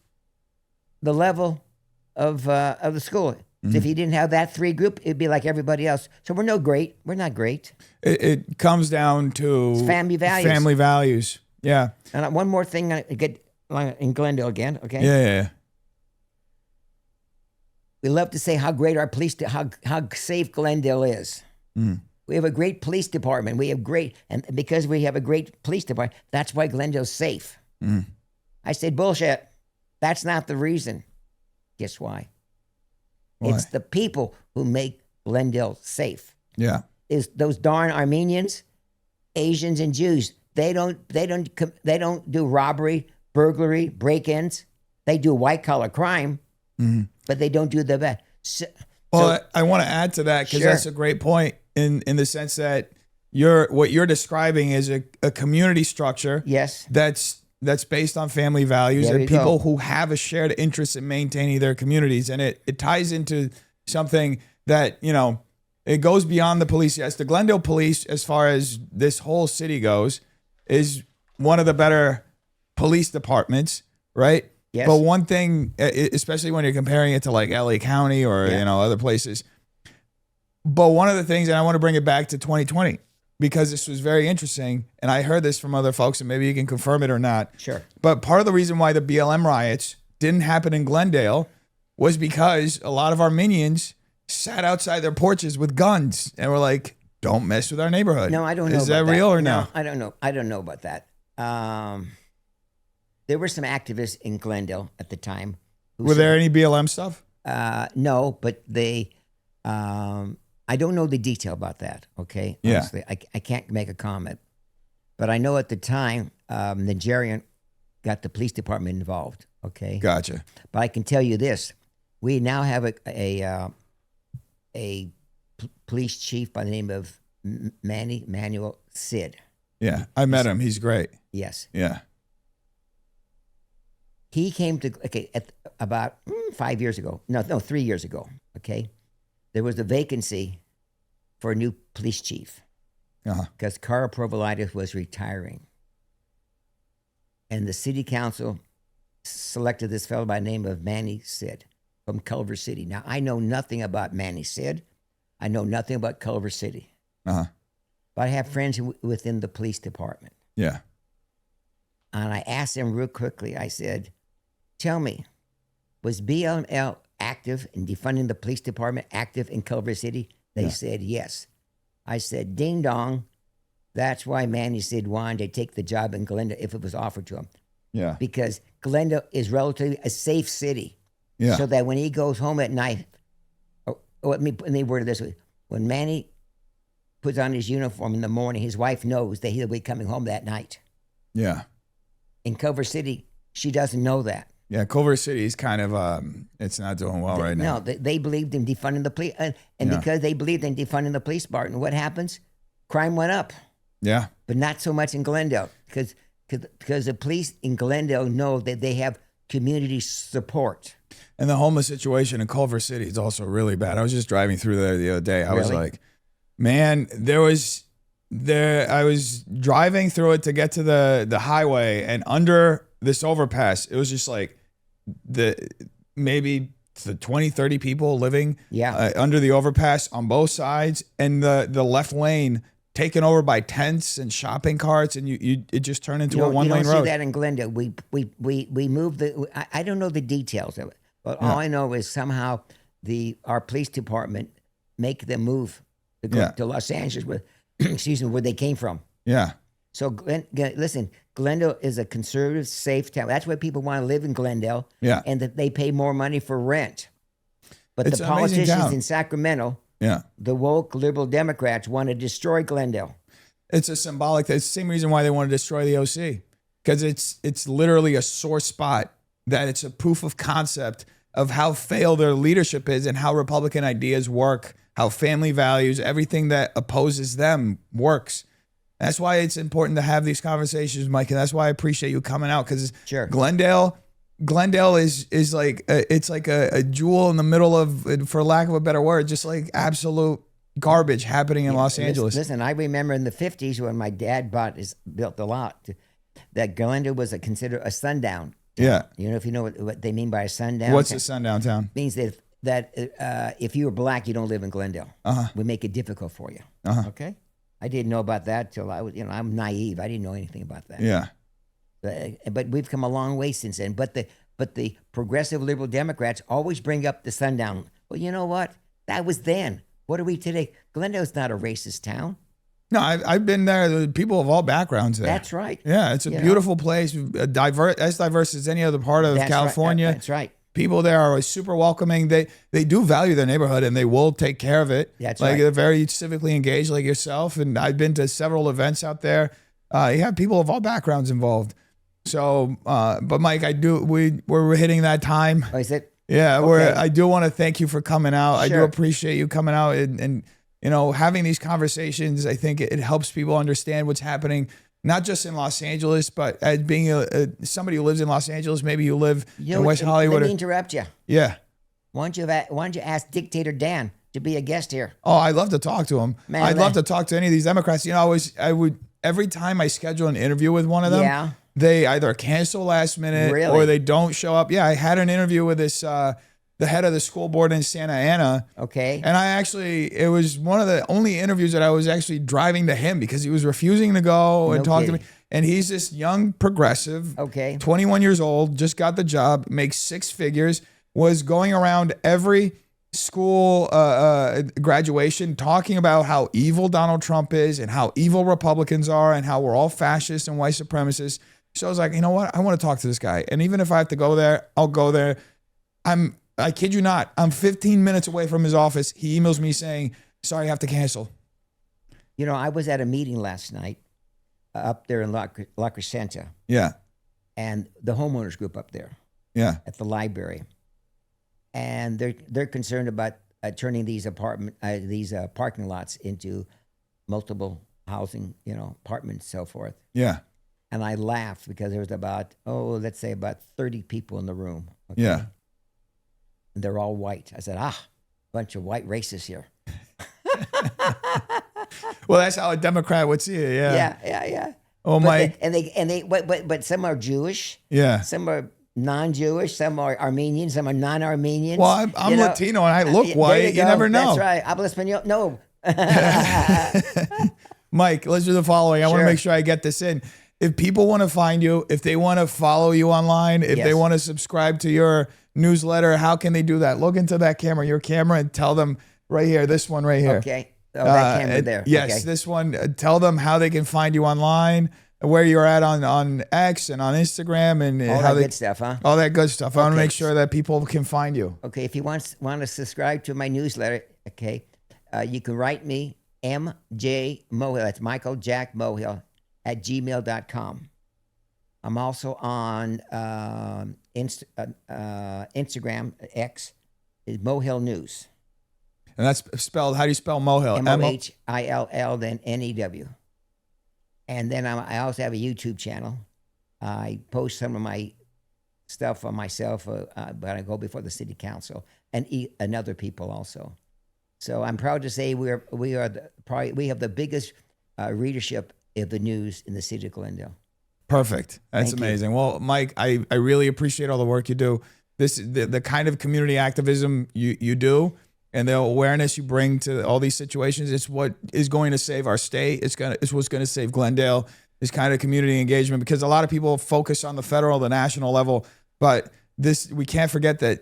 the level of the school. So if you didn't have that three group, it'd be like everybody else. So we're not great. It comes down to It's family values. Family values. Yeah. And one more thing, I get in Glendale again. Okay. Yeah. We love to say how great our how safe Glendale is. We have a great police department. And because we have a great police department, that's why Glendale's safe. I said, bullshit. That's not the reason. Guess why? It's the people who make Glendale safe. Yeah. Is those darn Armenians, Asians, and Jews. They don't do robbery, burglary, break-ins. They do white-collar crime, but they don't do the bad. I want to add to that because that's a great point in the sense that what you're describing is a community structure. Yes. That's based on family values and people who have a shared interest in maintaining their communities. And it ties into something that, it goes beyond the police. Yes, the Glendale police, as far as this whole city goes, is one of the better police departments, right? Yes. But one thing, especially when you're comparing it to like LA County or, other places. But one of the things, and I want to bring it back to 2020, because this was very interesting, and I heard this from other folks, and maybe you can confirm it or not. Sure. But part of the reason why the BLM riots didn't happen in Glendale was because a lot of Armenians sat outside their porches with guns and were like, don't mess with our neighborhood. No, I don't know. Is that real or no? I don't know. I don't know about that. There were some activists in Glendale at the time. Were there any BLM stuff? No, but they... I don't know the detail about that, okay? Honestly, I can't make a comment. But I know at the time, Nigerian got the police department involved, okay? Gotcha. But I can tell you this. We now have a police chief by the name of Manuel Sid. Yeah, I met him. He's great. Yes. Yeah. He came to, about 5 years ago. No, 3 years ago, okay? There was a vacancy for a new police chief because Cara Provolitis was retiring. And the city council selected this fellow by the name of Manny Sid from Culver City. Now, I know nothing about Manny Sid. I know nothing about Culver City. But I have friends within the police department. Yeah. And I asked them real quickly, I said, tell me, was BLM active in defunding the police department, active in Culver City? They said yes. I said, ding dong. That's why Manny Sid wanted to take the job in Glendale if it was offered to him. Yeah. Because Glendale is relatively a safe city. Yeah. So that when he goes home at night, let me word it this way. When Manny puts on his uniform in the morning, his wife knows that he'll be coming home that night. Yeah. In Culver City, she doesn't know that. Yeah, Culver City is kind of, it's not doing well right now. No, they believed in defunding the police. And because they believed in defunding the police department, what happens? Crime went up. Yeah. But not so much in Glendale. Because the police in Glendale know that they have community support. And the homeless situation in Culver City is also really bad. I was just driving through there the other day. I was like, man, I was driving through it to get to the highway, and under this overpass, it was just like maybe the 20, 30 people living under the overpass on both sides, and the left lane taken over by tents and shopping carts, and it just turned into a one-lane road. You don't see that in Glendale. We moved I don't know the details of it, but all I know is somehow our police department make them move to go to Los Angeles, where they came from. Yeah. So listen, Glendale is a conservative, safe town. That's why people want to live in Glendale. Yeah. And that they pay more money for rent. But the politicians in Sacramento, the woke liberal Democrats, want to destroy Glendale. It's a symbolic. It's the same reason why they want to destroy the OC, because it's literally a sore spot. That it's a proof of concept of how failed their leadership is and how Republican ideas work, how family values, everything that opposes them works. That's why it's important to have these conversations, Mike, and that's why I appreciate you coming out, because Glendale is like it's like a jewel in the middle of, for lack of a better word, just like absolute garbage happening in Los Angeles. Listen, I remember in the 50s when my dad built the lot, that Glendale was considered a sundown town. Yeah. You know, if you know what they mean by a sundown What's town? a sundown town? Means that if you were black, you don't live in Glendale. We make it difficult for you. Okay? I didn't know about that till I'm naive. I didn't know anything about that. Yeah. But we've come a long way since then. But the progressive liberal Democrats always bring up the sundown. Well, you know what? That was then. What are we today? Glendale's not a racist town. No, I've been there. There are people of all backgrounds there. That's right. Yeah, it's a beautiful place, as diverse as any other part of California. Right. That's right. People there are super welcoming. They do value their neighborhood, and they will take care of it. That's like right. They're very civically engaged, like yourself. And I've been to several events out there. You have people of all backgrounds involved. So, but Mike, we're hitting that time. Oh, is it? Yeah, Okay. I do want to thank you for coming out. I do Sure. appreciate you coming out and having these conversations. I think it helps people understand what's happening, not just in Los Angeles, but as being somebody who lives in Los Angeles. Maybe you live in West Hollywood. Let me interrupt you. Yeah. Why don't you ask Dictator Dan to be a guest here? Oh, I'd love to talk to him. Man, I'd love to talk to any of these Democrats. I would every time I schedule an interview with one of them. Yeah. They either cancel last minute Really? or they don't show up. Yeah, I had an interview with the head of the school board in Santa Ana. Okay. And it was one of the only interviews that I was actually driving to him because he was refusing to go and talk to me. And he's this young progressive, 21 years old, just got the job, makes six figures, was going around every school graduation talking about how evil Donald Trump is and how evil Republicans are and how we're all fascists and white supremacists. So I was like, you know what? I want to talk to this guy. And even if I have to go there, I'll go there. I kid you not, I'm 15 minutes away from his office. He emails me saying, sorry, I have to cancel. You know, I was at a meeting last night up there in La Crescenta. Yeah. And the homeowners group up there. Yeah. At the library. And they're concerned about turning these parking lots into multiple housing, apartments, so forth. Yeah. And I laughed because there was let's say about 30 people in the room. Okay? Yeah. And they're all white. I said, bunch of white racists here. Well, that's how a Democrat would see it. Yeah. Yeah. Oh, Mike. But some are Jewish. Yeah. Some are non-Jewish. Some are Armenian. Some are non-Armenians. Well, I'm Latino and I look white. You never know. That's right. Hablo español. No. Mike, let's do the following. I want to make sure I get this in. If people want to find you, if they want to follow you online, if they want to subscribe to your newsletter, how can they do that? Look into that camera, your camera, and tell them right here, this one right here. Okay. Oh, that camera there. Yes, okay. This one. Tell them how they can find you online, where you're at on X and on Instagram, and all how that good stuff, huh? All that good stuff. I want to make sure that people can find you. Okay, if you want to subscribe to my newsletter, you can write me mjmohill. That's Michael Jack Mohill @gmail.com. I'm also on Instagram. X is Mohill News. And that's spelled, how do you spell Mohill? Mohill, then New. And then I also have a YouTube channel. I post some of my stuff on myself, but I go before the city council and other people also. So I'm proud to say we have the biggest readership of the news in the city of Glendale. Perfect. That's amazing. Well, Mike, I really appreciate all the work you do. The kind of community activism you do and the awareness you bring to all these situations, it's what is going to save our state. It's what's going to save Glendale, this kind of community engagement, because a lot of people focus on the federal, the national level, but we can't forget that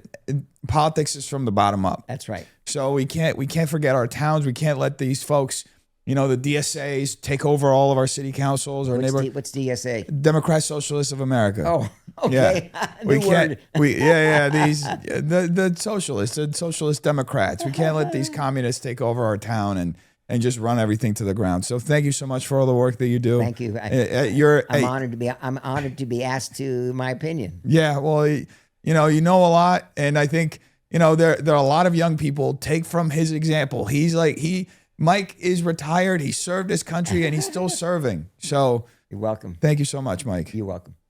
politics is from the bottom up. That's right. So we can't forget our towns. We can't let these folks, the DSAs take over all of our city councils or What's DSA? Democrat Socialists of America. Oh, okay. Yeah. New word. The socialists, the socialist Democrats. We can't let these communists take over our town and just run everything to the ground. So thank you so much for all the work that you do. Thank you. I'm honored to be asked to my opinion. Yeah, well, you know a lot, and I think there are a lot of young people take from his example. Mike is retired. He served his country, and he's still serving. So you're welcome. Thank you so much, Mike. You're welcome.